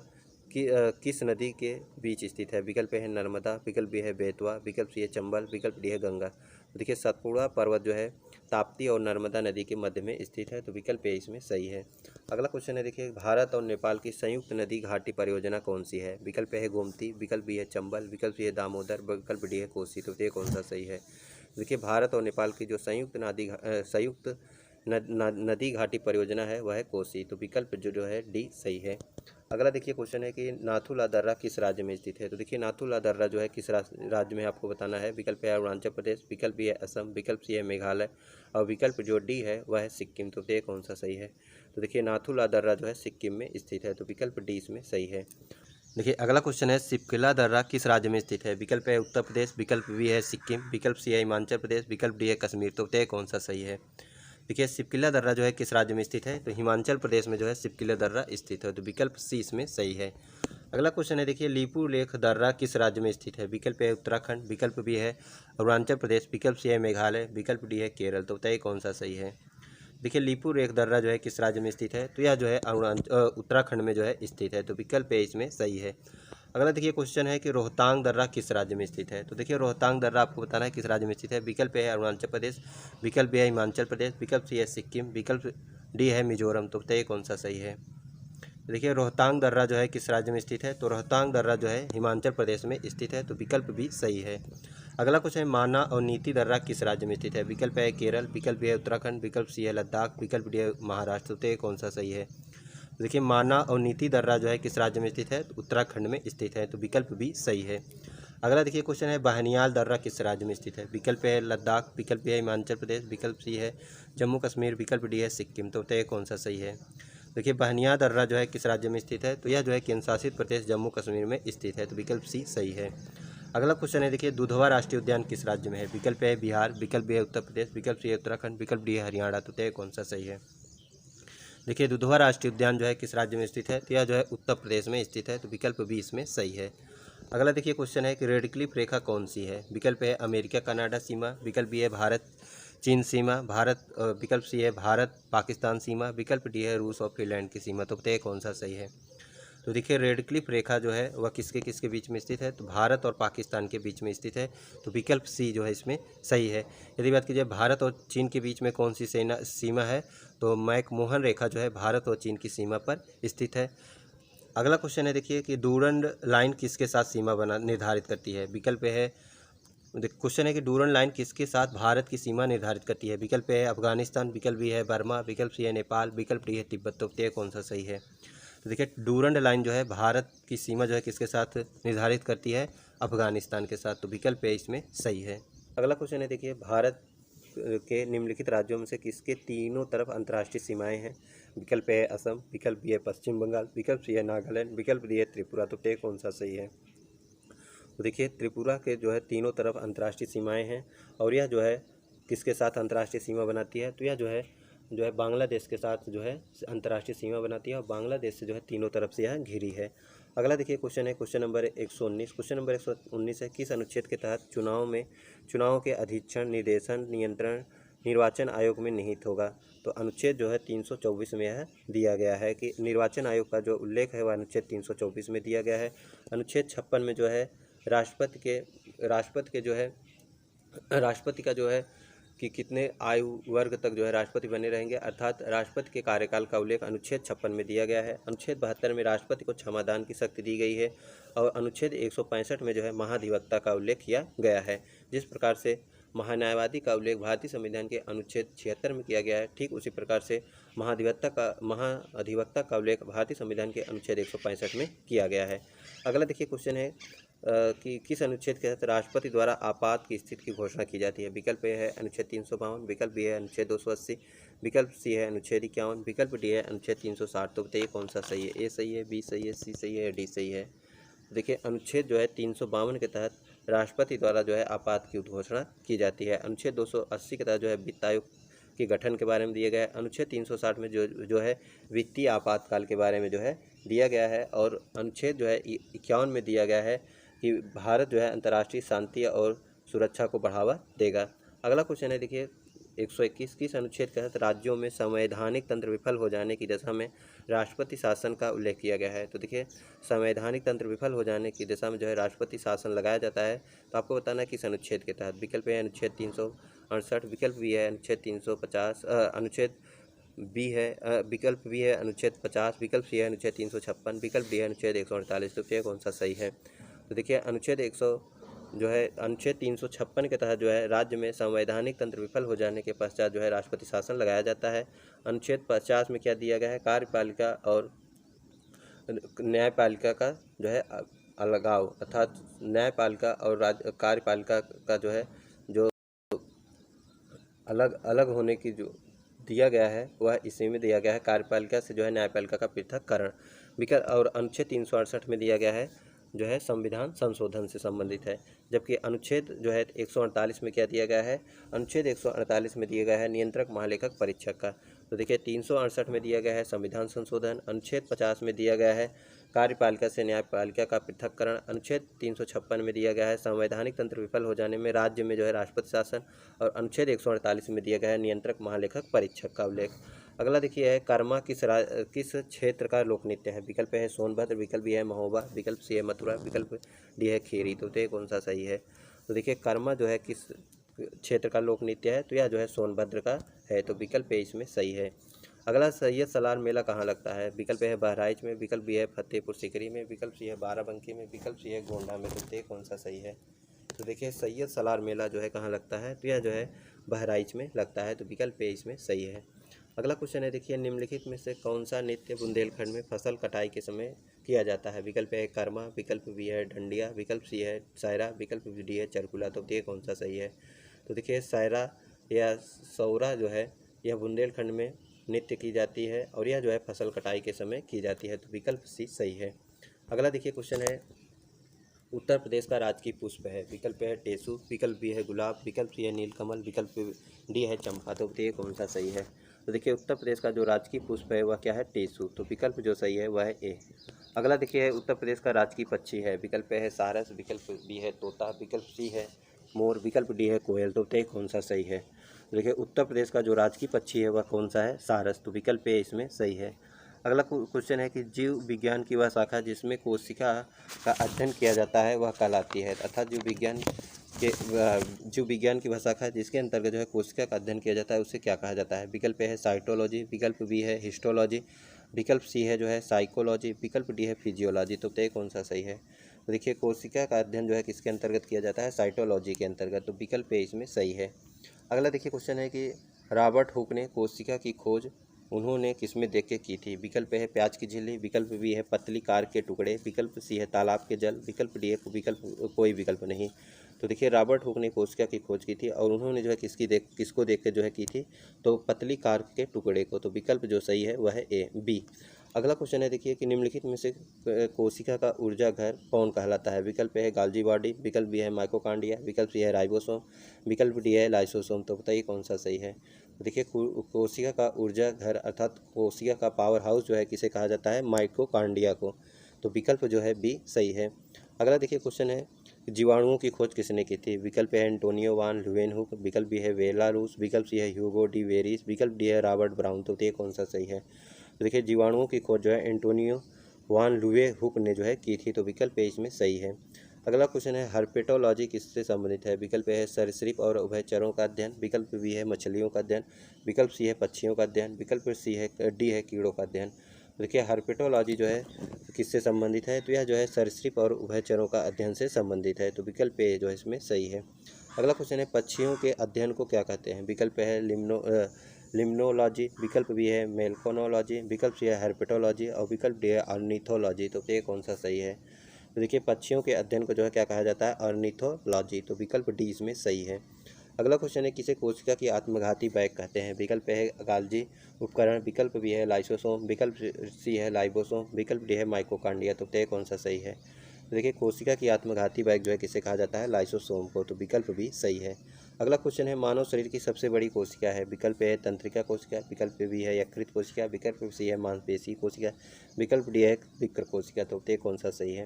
किस नदी के बीच स्थित है। विकल्प है नर्मदा, विकल्प बी है बेतवा, विकल्प सी है चंबल, विकल्प डी है गंगा। तो देखिए सतपुड़ा पर्वत जो है ताप्ती और नर्मदा नदी के मध्य में स्थित है। तो विकल्प ए इसमें सही है। अगला क्वेश्चन है, देखिए भारत और नेपाल की संयुक्त नदी घाटी परियोजना कौन सी है। विकल्प है गोमती, विकल्प बी है चंबल, विकल्प सी है दामोदर, विकल्प डी है कोसी। तो ये कौन सा सही है। देखिए भारत और नेपाल की जो संयुक्त नदी घाटी परियोजना है वह है कोसी। तो विकल्प जो है डी सही है। अगला देखिए क्वेश्चन है कि नाथुला दर्रा किस राज्य में स्थित है। तो देखिए नाथुला दर्रा जो है किस राज्य में आपको बताना है। विकल्प है अरुणाचल प्रदेश, विकल्प बी है असम, विकल्प सी है मेघालय और विकल्प जो डी है वह है सिक्किम। तो ये कौन सा सही है। तो देखिए नाथुला दर्रा जो है सिक्किम में स्थित है। तो विकल्प डी इसमें सही है। देखिए अगला क्वेश्चन है, सिपकिला दर्रा किस राज्य में स्थित है। विकल्प है उत्तर प्रदेश, विकल्प बी है सिक्किम, विकल्प सी है हिमाचल प्रदेश, विकल्प डी है कश्मीर। तो ये कौन सा सही है। देखिए सिपकिला दर्रा जो है किस राज्य में स्थित है, तो हिमाचल प्रदेश में जो है सिपकिला दर्रा स्थित है। तो विकल्प सी इसमें सही है। अगला क्वेश्चन है, देखिए लीपू लेख दर्रा किस राज्य में स्थित है। विकल्प है उत्तराखंड, विकल्प बी है अरुणाचल प्रदेश, विकल्प सी है मेघालय, विकल्प डी है केरल। तो बताइए कौन सा सही है। देखिए लीपू लेख दर्रा जो है किस राज्य में स्थित है, तो यह जो है उत्तराखंड में जो है स्थित है। तो विकल्प ए इसमें सही है। अगला देखिए क्वेश्चन है कि रोहतांग दर्रा किस राज्य में स्थित है। तो देखिए रोहतांग दर्रा आपको बताना है किस राज्य में स्थित है। विकल्प है अरुणाचल प्रदेश, विकल्प बी है हिमाचल प्रदेश, विकल्प सी है सिक्किम, विकल्प डी है मिजोरम। तो बताइए कौन सा सही है। देखिए रोहतांग दर्रा जो है किस राज्य में स्थित है, तो रोहतांग दर्रा जो है हिमाचल प्रदेश में स्थित है। तो विकल्प भी सही है। अगला क्वेश्चन है, माना और नीति दर्रा किस राज्य में स्थित है। विकल्प है केरल, विकल्प बी है उत्तराखंड, विकल्प सी है लद्दाख, विकल्प डी है महाराष्ट्र। तो ये कौन सा सही है। देखिए माना और नीति दर्रा जो है किस राज्य में स्थित है, तो उत्तराखंड में स्थित है। तो विकल्प भी सही है। अगला देखिए क्वेश्चन है, बहनियाल दर्रा किस राज्य में स्थित है। विकल्प है लद्दाख, विकल्प है हिमाचल प्रदेश, विकल्प सी है जम्मू कश्मीर, विकल्प डी है सिक्किम। तो ये कौन सा सही है। देखिए बहनियाल दर्रा जो है किस राज्य में स्थित है, तो यह जो है केंद्र शासित प्रदेश जम्मू कश्मीर में स्थित है। तो विकल्प सी सही है। अगला क्वेश्चन है, देखिए दुधवा राष्ट्रीय उद्यान किस राज्य में है। विकल्प है बिहार, विकल्प बी है उत्तर प्रदेश, विकल्प सी है उत्तराखंड, विकल्प डी है हरियाणा। तो ये कौन सा सही है। देखिए दुधवा राष्ट्रीय उद्यान जो है किस राज्य में स्थित है, तो यह जो है उत्तर प्रदेश में स्थित है। तो विकल्प बी इसमें सही है। अगला देखिए क्वेश्चन है कि रेड क्लिफ रेखा कौन सी है। विकल्प है अमेरिका कनाडा सीमा, विकल्प बी है भारत चीन सीमा, विकल्प सी है भारत पाकिस्तान सीमा, विकल्प डी है रूस और फिनलैंड की सीमा। तो बताइए कौन सा सही है। तो देखिए रेड क्लिफ रेखा जो है वह किसके किसके बीच में स्थित है, तो भारत और पाकिस्तान के बीच में स्थित है। तो विकल्प सी जो है इसमें सही है। यदि बात कीजिए भारत और चीन के बीच में कौन सी सीमा है, तो मैकमोहन रेखा जो है भारत और चीन की सीमा पर स्थित है। अगला क्वेश्चन है, देखिए कि डूरंड लाइन किसके साथ सीमा निर्धारित करती है। विकल्प है क्वेश्चन है कि डूरन लाइन किसके साथ भारत की सीमा निर्धारित करती है? विकल्प ए है अफगानिस्तान, विकल्प बी है बर्मा, विकल्प सी है नेपाल, विकल्प डी है तिब्बत। तो ये कौन सा सही है? तो देखिए डूरन लाइन जो है भारत की सीमा जो है किसके साथ निर्धारित करती है? अफगानिस्तान के साथ। तो विकल्प ए इसमें सही है। अगला क्वेश्चन है देखिए भारत के निम्नलिखित राज्यों में से किसके तीनों तरफ अंतर्राष्ट्रीय सीमाएं हैं? विकल्प ए है असम, विकल्प बी है पश्चिम बंगाल, विकल्प सी है नागालैंड, विकल्प डी है त्रिपुरा। तो ये कौन सा सही है? तो देखिए त्रिपुरा के जो है तीनों तरफ अंतर्राष्ट्रीय सीमाएं हैं और यह जो है किसके साथ अंतर्राष्ट्रीय सीमा बनाती है? तो यह जो है बांग्लादेश के साथ जो है अंतर्राष्ट्रीय सीमा बनाती है और बांग्लादेश से जो है तीनों तरफ से यह घिरी है। अगला देखिए क्वेश्चन है क्वेश्चन नंबर 119। क्वेश्चन नंबर 119 है किस अनुच्छेद के तहत चुनाव के अधीक्षण निर्देशन नियंत्रण निर्वाचन आयोग में निहित होगा? तो अनुच्छेद जो है 324 में यह दिया गया है कि निर्वाचन आयोग का जो उल्लेख है वह अनुच्छेद 324 में दिया गया है। अनुच्छेद 56 में जो है राष्ट्रपति का जो है कि कितने आयु वर्ग तक जो है राष्ट्रपति बने रहेंगे, अर्थात राष्ट्रपति के कार्यकाल का उल्लेख अनुच्छेद 56 में दिया गया है। अनुच्छेद 72 में राष्ट्रपति को क्षमादान की शक्ति दी गई है और अनुच्छेद 165 में जो है महाधिवक्ता का उल्लेख किया गया है। जिस प्रकार से महान्यायवादी का उल्लेख भारतीय संविधान के अनुच्छेद 76 में किया गया है, ठीक उसी प्रकार से महाधिवक्ता का उल्लेख भारतीय संविधान के अनुच्छेद 165 में किया गया है। अगला देखिए क्वेश्चन है कि किस अनुच्छेद के तहत राष्ट्रपति द्वारा आपात की स्थिति की घोषणा की जाती है? विकल्प ए है अनुच्छेद 352, विकल्प बी है अनुच्छेद 280, विकल्प सी है अनुच्छेद 51, विकल्प डी है अनुच्छेद 360। तो बताइए कौन सा सही है? ए सही है, बी सही है, सी सही है, डी सही है? देखिए अनुच्छेद जो है 352 के तहत राष्ट्रपति द्वारा जो है आपात की घोषणा की जाती है। अनुच्छेद 280 के तहत जो है वित्त आयोग के गठन के बारे में दिया गया है। अनुच्छेद 360 में जो है वित्तीय आपातकाल के बारे में जो है दिया गया है और अनुच्छेद जो है 51 में दिया गया है कि भारत जो है अंतर्राष्ट्रीय शांति और सुरक्षा को बढ़ावा देगा। अगला क्वेश्चन है देखिए 121 किस अनुच्छेद के तहत राज्यों में संवैधानिक तंत्र विफल हो जाने की दशा में राष्ट्रपति शासन का उल्लेख किया गया है? तो देखिए संवैधानिक तंत्र विफल हो जाने की दशा में जो है राष्ट्रपति शासन लगाया जाता है। तो आपको बताना है किस अनुच्छेद के तहत। विकल्प है अनुच्छेद 368, विकल्प बी है अनुच्छेद 350, अनुच्छेद बी है विकल्प बी है अनुच्छेद 50, विकल्प सी है अनुच्छेद 356, विकल्प डी है अनुच्छेद 148। तो कौन सा सही है? तो देखिए अनुच्छेद 356 के तहत जो है राज्य में संवैधानिक तंत्र विफल हो जाने के पश्चात जो है राष्ट्रपति शासन लगाया जाता है। अनुच्छेद 50 में क्या दिया गया है? कार्यपालिका और न्यायपालिका का जो है अलगाव, अर्थात न्यायपालिका और कार्यपालिका का जो है जो अलग अलग होने की जो दिया गया है वह इसी में दिया गया है, कार्यपालिका से जो है न्यायपालिका का पृथक्करण। विकल्प और अनुच्छेद 368 में दिया गया है जो है संविधान संशोधन से संबंधित है। जबकि अनुच्छेद जो है 148 में क्या दिया गया है? अनुच्छेद 148 में दिया गया है नियंत्रक महालेखक परीक्षक का। तो देखिए 368 में दिया गया है संविधान संशोधन, अनुच्छेद 50 में दिया गया है कार्यपालिका से न्यायपालिका का पृथक्करण, अनुच्छेद 356 में दिया गया है संवैधानिक तंत्र विफल हो जाने में राज्य में जो है राष्ट्रपति शासन और अनुच्छेद 148 में दिया गया है नियंत्रक महालेखक परीक्षक का उल्लेख। अगला देखिए है कर्मा किस क्षेत्र का लोक नृत्य है? विकल्प है सोनभद्र, विकल्प बी है महोबा, विकल्प सी है मथुरा, विकल्प डी है खेरी। तो ये कौन सा सही है? तो देखिए कर्मा जो है किस क्षेत्र का लोक नृत्य है? तो यह जो है सोनभद्र का है। तो विकल्प ए इसमें सही है। अगला सैयद सलार मेला कहाँ लगता है? विकल्प है बहराइच में, विकल्प बी है फतेहपुर सीकरी में, विकल्प सी है बाराबंकी में, विकल्प सी है गोंडा में। तो ये कौन सा सही है? तो देखिए सैयद सलार मेला जो है कहाँ लगता है? तो यह जो है बहराइच में लगता है। तो विकल्प ए इसमें सही है। अगला क्वेश्चन है देखिए निम्नलिखित में से कौन सा नृत्य बुंदेलखंड में फसल कटाई के समय किया जाता है? विकल्प है कर्मा, विकल्प बी है डंडिया, विकल्प सी है सायरा, विकल्प डी है चरकुला। तो ये कौन सा सही है? तो देखिए सायरा या सौरा जो है यह बुंदेलखंड में नृत्य की जाती है और यह जो है फसल कटाई के समय की जाती है। तो विकल्प सी सही है। अगला देखिए क्वेश्चन है उत्तर प्रदेश का राजकीय पुष्प है? विकल्प है टेसू, विकल्प बी है गुलाब, विकल्प सी है नीलकमल, विकल्प डी है चंपा। तो ये कौन सा सही है? तो देखिए उत्तर प्रदेश का जो राजकीय पुष्प है वह क्या है? टेसू। तो विकल्प जो सही है वह है ए। अगला देखिए उत्तर प्रदेश का राजकीय पक्षी है? विकल्प है सारस, विकल्प बी है तोता, विकल्प सी है मोर, विकल्प डी है कोयल। तो ये कौन सा सही है? देखिए उत्तर प्रदेश का जो राजकीय पक्षी है वह कौन सा है? सारस। तो विकल्प ए इसमें सही है। अगला क्वेश्चन है कि जीव विज्ञान की वह शाखा जिसमें कोशिका का अध्ययन किया जाता है वह कहलाती है? अर्थात जीव विज्ञान की वह शाखा जिसके अंतर्गत जो है कोशिका का अध्ययन किया जाता है उसे क्या कहा जाता है? विकल्प ए है साइटोलॉजी, विकल्प बी है हिस्टोलॉजी, विकल्प सी है जो है साइकोलॉजी, विकल्प डी है फिजियोलॉजी। तो ये कौन सा सही है? तो देखिए कोशिका का अध्ययन जो है किसके अंतर्गत किया जाता है, साइटोलॉजी के अंतर्गत, तो विकल्प ए इसमें सही है। अगला देखिए क्वेश्चन है कि रॉबर्ट हुक ने कोशिका की खोज उन्होंने किसमें देख के की थी। विकल्प ए है प्याज की झिल्ली, विकल्प बी है पतली कार के टुकड़े, विकल्प सी है तालाब के जल, विकल्प डी है कोई विकल्प नहीं। तो देखिए रॉबर्ट हुक ने कोशिका की खोज की थी और उन्होंने जो है किसको देख के जो है की थी, तो पतली कार के टुकड़े को, तो विकल्प जो सही है वह है ए बी। अगला क्वेश्चन है देखिए कि निम्नलिखित में से कोशिका का ऊर्जा घर कौन कहलाता है। विकल्प ए है गाल्जी बॉडी, विकल्प बी है माइटोकॉन्ड्रिया, विकल्प सी है राइबोसोम, विकल्प डी है लाइसोसोम, तो बताइए कौन सा सही है। तो देखिए कोशिका का ऊर्जा घर अर्थात कोशिका का पावर हाउस जो है किसे कहा जाता है, माइटोकॉन्ड्रिया को, तो विकल्प जो है बी सही है। अगला देखिए क्वेश्चन है जीवाणुओं की खोज किसने की थी। विकल्प है एंटोनियो वान ल्यूवेनहुक, विकल्प बी है वेला रूस, विकल्प सी है ह्यूगो डी वेरिस, विकल्प डी है रॉबर्ट ब्राउन, तो ये कौन सा सही है। तो देखिए जीवाणुओं की खोज जो है एंटोनियो वान ल्यूवेनहुक ने जो है की थी, तो विकल्प ए इसमें सही है। अगला क्वेश्चन है हर्पेटोलॉजी किससे संबंधित है। विकल्प ए है सरीसृप और उभयचरों का अध्ययन, विकल्प बी है मछलियों का अध्ययन, विकल्प सी है पक्षियों का अध्ययन, विकल्प सी है डी है कीड़ों का अध्ययन। देखिए हर्पेटोलॉजी जो है किससे संबंधित है, तो यह जो है सरीसृप और उभयचरों का अध्ययन से संबंधित है, तो विकल्प ए जो है इसमें सही है। अगला क्वेश्चन है पक्षियों के अध्ययन को क्या कहते हैं। विकल्प है लिम्नोलॉजी, विकल्प बी है मेलकोनोलॉजी, विकल्प सी है हर्पेटोलॉजी और विकल्प डी है ऑर्निथोलॉजी, तो ये कौन सा सही है। तो देखिए पक्षियों के अध्ययन को जो है क्या कहा जाता है, ऑर्निथोलॉजी, तो विकल्प डी इसमें सही है। अगला क्वेश्चन है किसे कोशिका की आत्मघाती बैग कहते हैं। विकल्प है गाल्जी उपकरण, विकल्प बी है लाइसोसोम, विकल्प सी है लाइबोसोम, विकल्प डी है माइटोकॉन्ड्रिया, तो ये कौन सा सही है। तो देखिए कोशिका की आत्मघाती बैग जो है किसे कहा जाता है, लाइसोसोम को, तो विकल्प भी सही है। अगला क्वेश्चन है मानव शरीर की सबसे बड़ी कोशिका है। विकल्प ए है तंत्रिका कोशिका, विकल्प बी है यकृत कोशिका, विकल्प सी है मांसपेशी कोशिका, विकल्प डी है विकृत कोशिका, तो ये कौन सा सही है।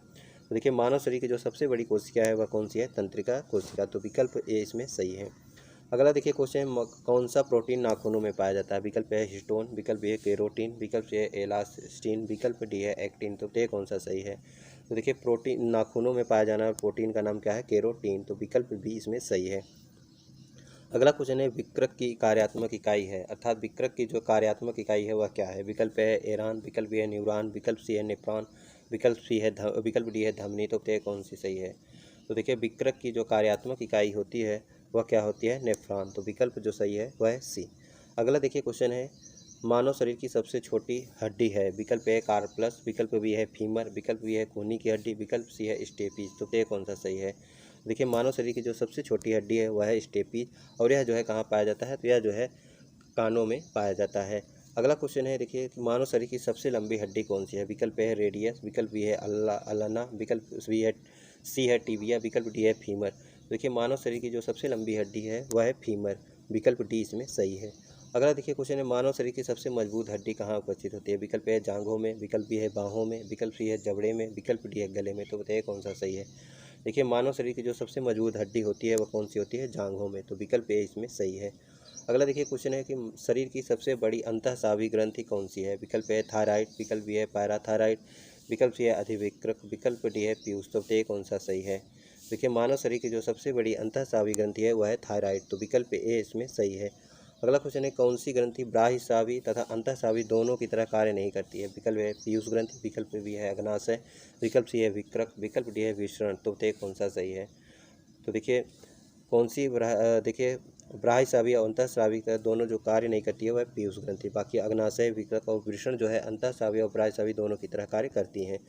तो देखिए मानव शरीर की जो सबसे बड़ी कोशिका है वह कौन सी है, तंत्रिका कोशिका, तो विकल्प ए इसमें सही है। अगला देखिए क्वेश्चन कौन सा प्रोटीन नाखूनों में पाया जाता है। विकल्प है हिस्टोन, विकल्प ए है केरोटीन, विकल्प सी है एलास्टिन, विकल्प डी है एक्टिन, तो ये कौन सा सही है। तो देखिए प्रोटीन नाखूनों में पाया जाना प्रोटीन का नाम क्या है, केरोटीन, तो विकल्प बी इसमें सही है। अगला क्वेश्चन है विकृत की कार्यात्मक इकाई है, अर्थात विकृत की जो कार्यात्मक इकाई है वह क्या है। विकल्प है एरान, विकल्प बी है न्यूरॉन, विकल्प सी है नेफ्रॉन, विकल्प डी है धमनी, तो ये कौन सी सही है। तो देखिए विकृत की जो कार्यात्मक इकाई होती है वह क्या होती है, नेफ्रॉन, तो विकल्प जो सही है वह है सी। अगला देखिए क्वेश्चन है मानव शरीर की सबसे छोटी हड्डी है। विकल्प ए कार्पल्स, विकल्प बी है फीमर, विकल्प बी है खूनी की हड्डी, विकल्प सी है स्टेपीज, तो ये कौन सा सही है। देखिए मानव शरीर की जो सबसे छोटी हड्डी है वह है स्टेपीज और यह जो है कहाँ पाया जाता है, तो यह जो है कानों में पाया जाता है। अगला क्वेश्चन है देखिए मानव शरीर की सबसे लंबी हड्डी कौन सी है। विकल्प है रेडियस, विकल्प बी है अलाना, विकल्प सी है टिबिया, विकल्प डी है फीमर। देखिए मानव शरीर की जो सबसे लंबी हड्डी है वह है फीमर, विकल्प डी इसमें सही है। अगला देखिए क्वेश्चन है मानव शरीर की सबसे मजबूत हड्डी कहाँ उपस्थित होती है। विकल्प है जांघों में, विकल्प बी है बाहों में, विकल्प सी है जबड़े में, विकल्प डी है गले में, तो बताइए कौन सा सही है। देखिए मानव शरीर की जो सबसे मजबूत हड्डी होती है वह कौन सी होती है, जांघों में, तो विकल्प ए इसमें सही है। अगला देखिए क्वेश्चन है कि शरीर की सबसे बड़ी अंतःस्रावी ग्रंथि कौन सी है। विकल्प है थायराइड, विकल्प बी है पैराथायराइड, विकल्प सी है अधिविकृत, विकल्प डी है पीयूष, तो ये कौन सा सही है। देखिए मानव शरीर की जो सबसे बड़ी अंतःस्रावी ग्रंथि है वह है थायराइड, तो विकल्प ए इसमें सही है। अगला क्वेश्चन है कौन सी ग्रंथि बाह्यस्रावी तथा अंतःस्रावी दोनों की तरह कार्य नहीं करती है। विकल्प है पीयूष ग्रंथि, विकल्प बी है अग्नाशय, विकल्प सी है विकृत, विकल्प डी है विसरण, तो ये कौन सा सही है। तो देखिए कौन सी देखिए बाह्यस्रावी और अंतःस्रावी का दोनों जो कार्य नहीं करती है वह पीयूष ग्रंथि, बाकी अग्नाशय विकृत और वृषण जो है अंतःस्रावी और बाह्यस्रावी दोनों की तरह कार्य करती हैं।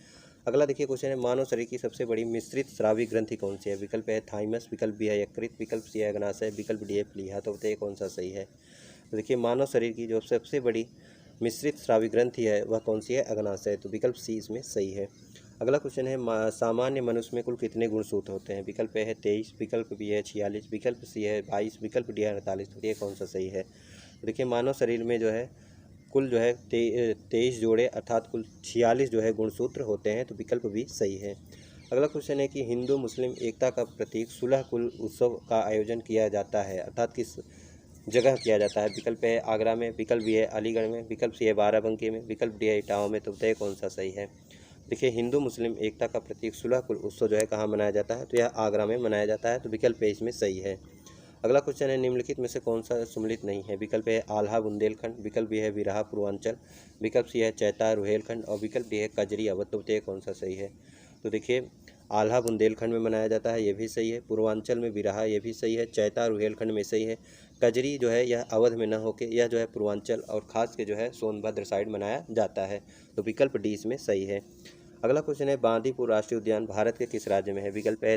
अगला देखिए क्वेश्चन है मानव शरीर की सबसे बड़ी मिश्रित स्रावी ग्रंथि कौन सी है। विकल्प है थाइमस, विकल्प बी है यकृत, विकल्प सी है अग्नाशय, विकल्प डी है प्लीहा, तो बताइए कौन सा सही है। तो देखिए मानव शरीर की जो सबसे बड़ी मिश्रित स्रावी ग्रंथि है वह कौन सी है, अग्नाशय, तो विकल्प सी इसमें सही है। अगला क्वेश्चन है सामान्य मनुष्य में कुल कितने गुणसूत्र होते हैं। विकल्प है 23, विकल्प बी है 46, विकल्प सी है 22, विकल्प डी है 48, तो ये कौन सा सही है। तो देखिए मानव शरीर में जो है कुल जो है 23 जोड़े अर्थात कुल 46 जो है गुणसूत्र होते हैं, तो विकल्प भी सही है। अगला क्वेश्चन है कि हिंदू मुस्लिम एकता का प्रतीक सुलह कुल उत्सव का आयोजन किया जाता है अर्थात किस जगह किया जाता है। विकल्प है आगरा में, विकल्प बी है अलीगढ़ में, विकल्प सी है बाराबंकी में, विकल्प डी है इटावा में, तो बताइए कौन सा सही है। देखिए हिंदू मुस्लिम एकता का प्रतीक सुलह कुल उत्सव जो है कहाँ मनाया जाता है, तो यह आगरा में मनाया जाता है, तो विकल्प ए इसमें सही है। अगला क्वेश्चन है निम्नलिखित में से कौन सा सम्मिलित नहीं है। विकल्प है आल्हा बुंदेलखंड, विकल्प बी है बिरहा पूर्वांचल, विकल्प सी है चैता रुहेलखंड और विकल्प डी है कजरी अवध, तो ये कौन सा सही है। तो देखिए आल्हा बुंदेलखंड में मनाया जाता है, ये भी सही है। पूर्वांचल में बिरहा, ये भी सही है। चैता रुहेलखंड में सही है। कजरी जो है यह अवध में न होके यह जो है पूर्वांचल और खास के जो है सोनभद्र साइड मनाया जाता है, तो विकल्प डी इसमें सही है। अगला क्वेश्चन है बांदीपुर राष्ट्रीय उद्यान भारत के किस राज्य में है? विकल्प ए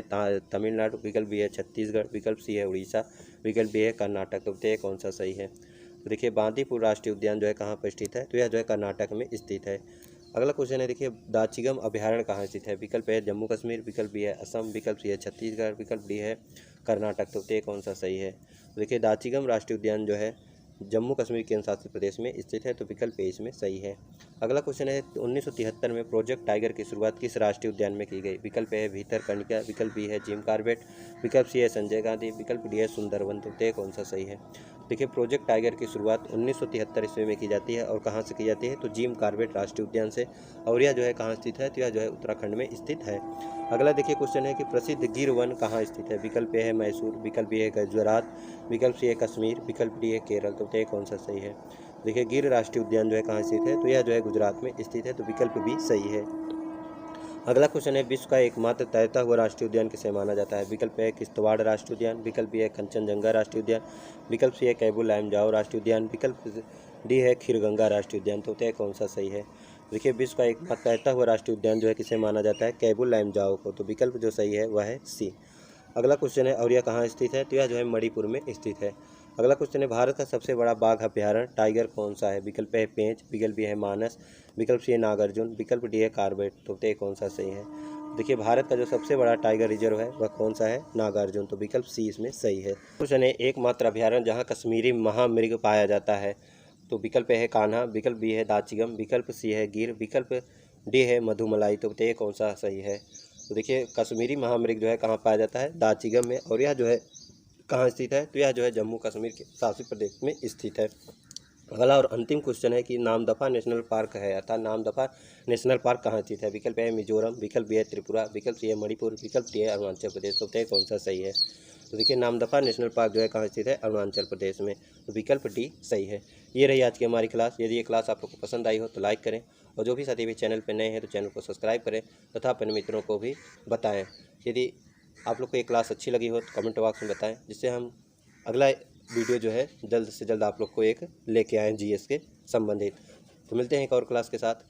तमिलनाडु, विकल्प बी है छत्तीसगढ़, विकल्प सी है उड़ीसा, विकल्प बी है कर्नाटक। तो बताइए कौन सा सही है। तो देखिए बांदीपुर राष्ट्रीय उद्यान जो है कहाँ पर स्थित है? तो यह जो है कर्नाटक में स्थित है। अगला क्वेश्चन है देखिए दाचिगम अभ्यारण्य कहाँ स्थित है? विकल्प है जम्मू कश्मीर, विकल्प बी है असम, विकल्प सी है छत्तीसगढ़, विकल्प डी है कर्नाटक। तो बताइए कौन सा सही है। तो देखिए दाचिगम राष्ट्रीय उद्यान जो है जम्मू कश्मीर केंद्र शासित प्रदेश में स्थित है, तो विकल्प ए इसमें सही है। अगला क्वेश्चन है 1973 में प्रोजेक्ट टाइगर की शुरुआत किस राष्ट्रीय उद्यान में की गई? विकल्प ए है भीतरकनिका, विकल्प बी है जिम कॉर्बेट, विकल्प सी है संजय गांधी, विकल्प डी है सुंदरवन। तो बताइए कौन सा सही है। देखिए प्रोजेक्ट टाइगर की शुरुआत 1973 ईस्वी में की जाती है और कहाँ से की जाती है? तो जिम कॉर्बेट राष्ट्रीय उद्यान से, और यह जो है कहाँ स्थित है? तो यह जो है उत्तराखंड में स्थित है। अगला देखिए क्वेश्चन है कि प्रसिद्ध गिर वन कहाँ स्थित है? विकल्प ए है मैसूर, विकल्प बी है गुजरात, विकल्प सी है कश्मीर, विकल्प डी है केरल। तो बताइए कौन सा सही है। देखिए गिर राष्ट्रीय उद्यान जो है कहाँ स्थित है? तो यह जो है गुजरात में स्थित है, तो विकल्प बी सही है। अगला क्वेश्चन है विश्व का एकमात्र तैरता हुआ राष्ट्रीय उद्यान किसे माना जाता है? विकल्प ए किश्तवाड़ राष्ट्रीय उद्यान, विकल्प बी है कंचनजंगा राष्ट्रीय उद्यान, विकल्प सी है कैबुल लामजाओ राष्ट्रीय उद्यान, विकल्प डी है खीरगंगा राष्ट्रीय उद्यान। तो बताइए कौन सा सही है। देखिए विश्व का एकमात्र तैरता हुआ राष्ट्रीय उद्यान जो है किसे माना जाता है? कैबुल लामजाओ को। तो विकल्प जो सही है वह है सी। अगला क्वेश्चन है और यह कहाँ स्थित है? तो यह जो है मणिपुर में स्थित है। अगला क्वेश्चन है भारत का सबसे बड़ा बाघ अभ्यारण्य टाइगर कौन सा है? विकल्प है पेंच, विकल्प बी है मानस, विकल्प सी है नागार्जुन, विकल्प डी है कार्बेट। तो बताइए कौन सा सही है। देखिए भारत का जो सबसे बड़ा टाइगर रिजर्व है वह कौन सा है? नागार्जुन। तो विकल्प सी इसमें सही है। क्वेश्चन है एकमात्र अभ्यारण्य जहाँ कश्मीरी महामृग पाया जाता है? तो विकल्प ए है कान्हा, विकल्प बी है दाचिगम, विकल्प सी है गिर, विकल्प डी है मधुमलाई। तो बताइए कौन सा सही है। तो देखिए कश्मीरी महामृग जो है कहाँ पाया जाता है? दाचिगम में, और यह जो है कहाँ स्थित है? तो यह जो है जम्मू कश्मीर के शासित प्रदेश में स्थित है। अगला और अंतिम क्वेश्चन है कि नामदफा नेशनल पार्क है, अर्थात नामदफा नेशनल पार्क कहाँ स्थित है? विकल्प है मिजोरम, विकल्प बी है त्रिपुरा, विकल्प सी है मणिपुर, विकल्प डी है अरुणाचल प्रदेश। तो बताइए कौन सा सही है। तो देखिए नामदफा नेशनल पार्क जो है कहाँ स्थित है? अरुणाचल प्रदेश में। तो विकल्प डी सही है। ये रही आज की हमारी क्लास। यदि ये क्लास आप लोग को पसंद आई हो तो लाइक करें, और जो भी साथी भी चैनल पर नए हैं तो चैनल को सब्सक्राइब करें तथा अपने मित्रों को भी बताएँ। यदि आप लोग को ये क्लास अच्छी लगी हो तो कमेंट बॉक्स में बताएं, जिससे हम अगला वीडियो जो है जल्द से जल्द आप लोग को एक लेके आएँ जीएस के संबंधित। तो मिलते हैं एक और क्लास के साथ।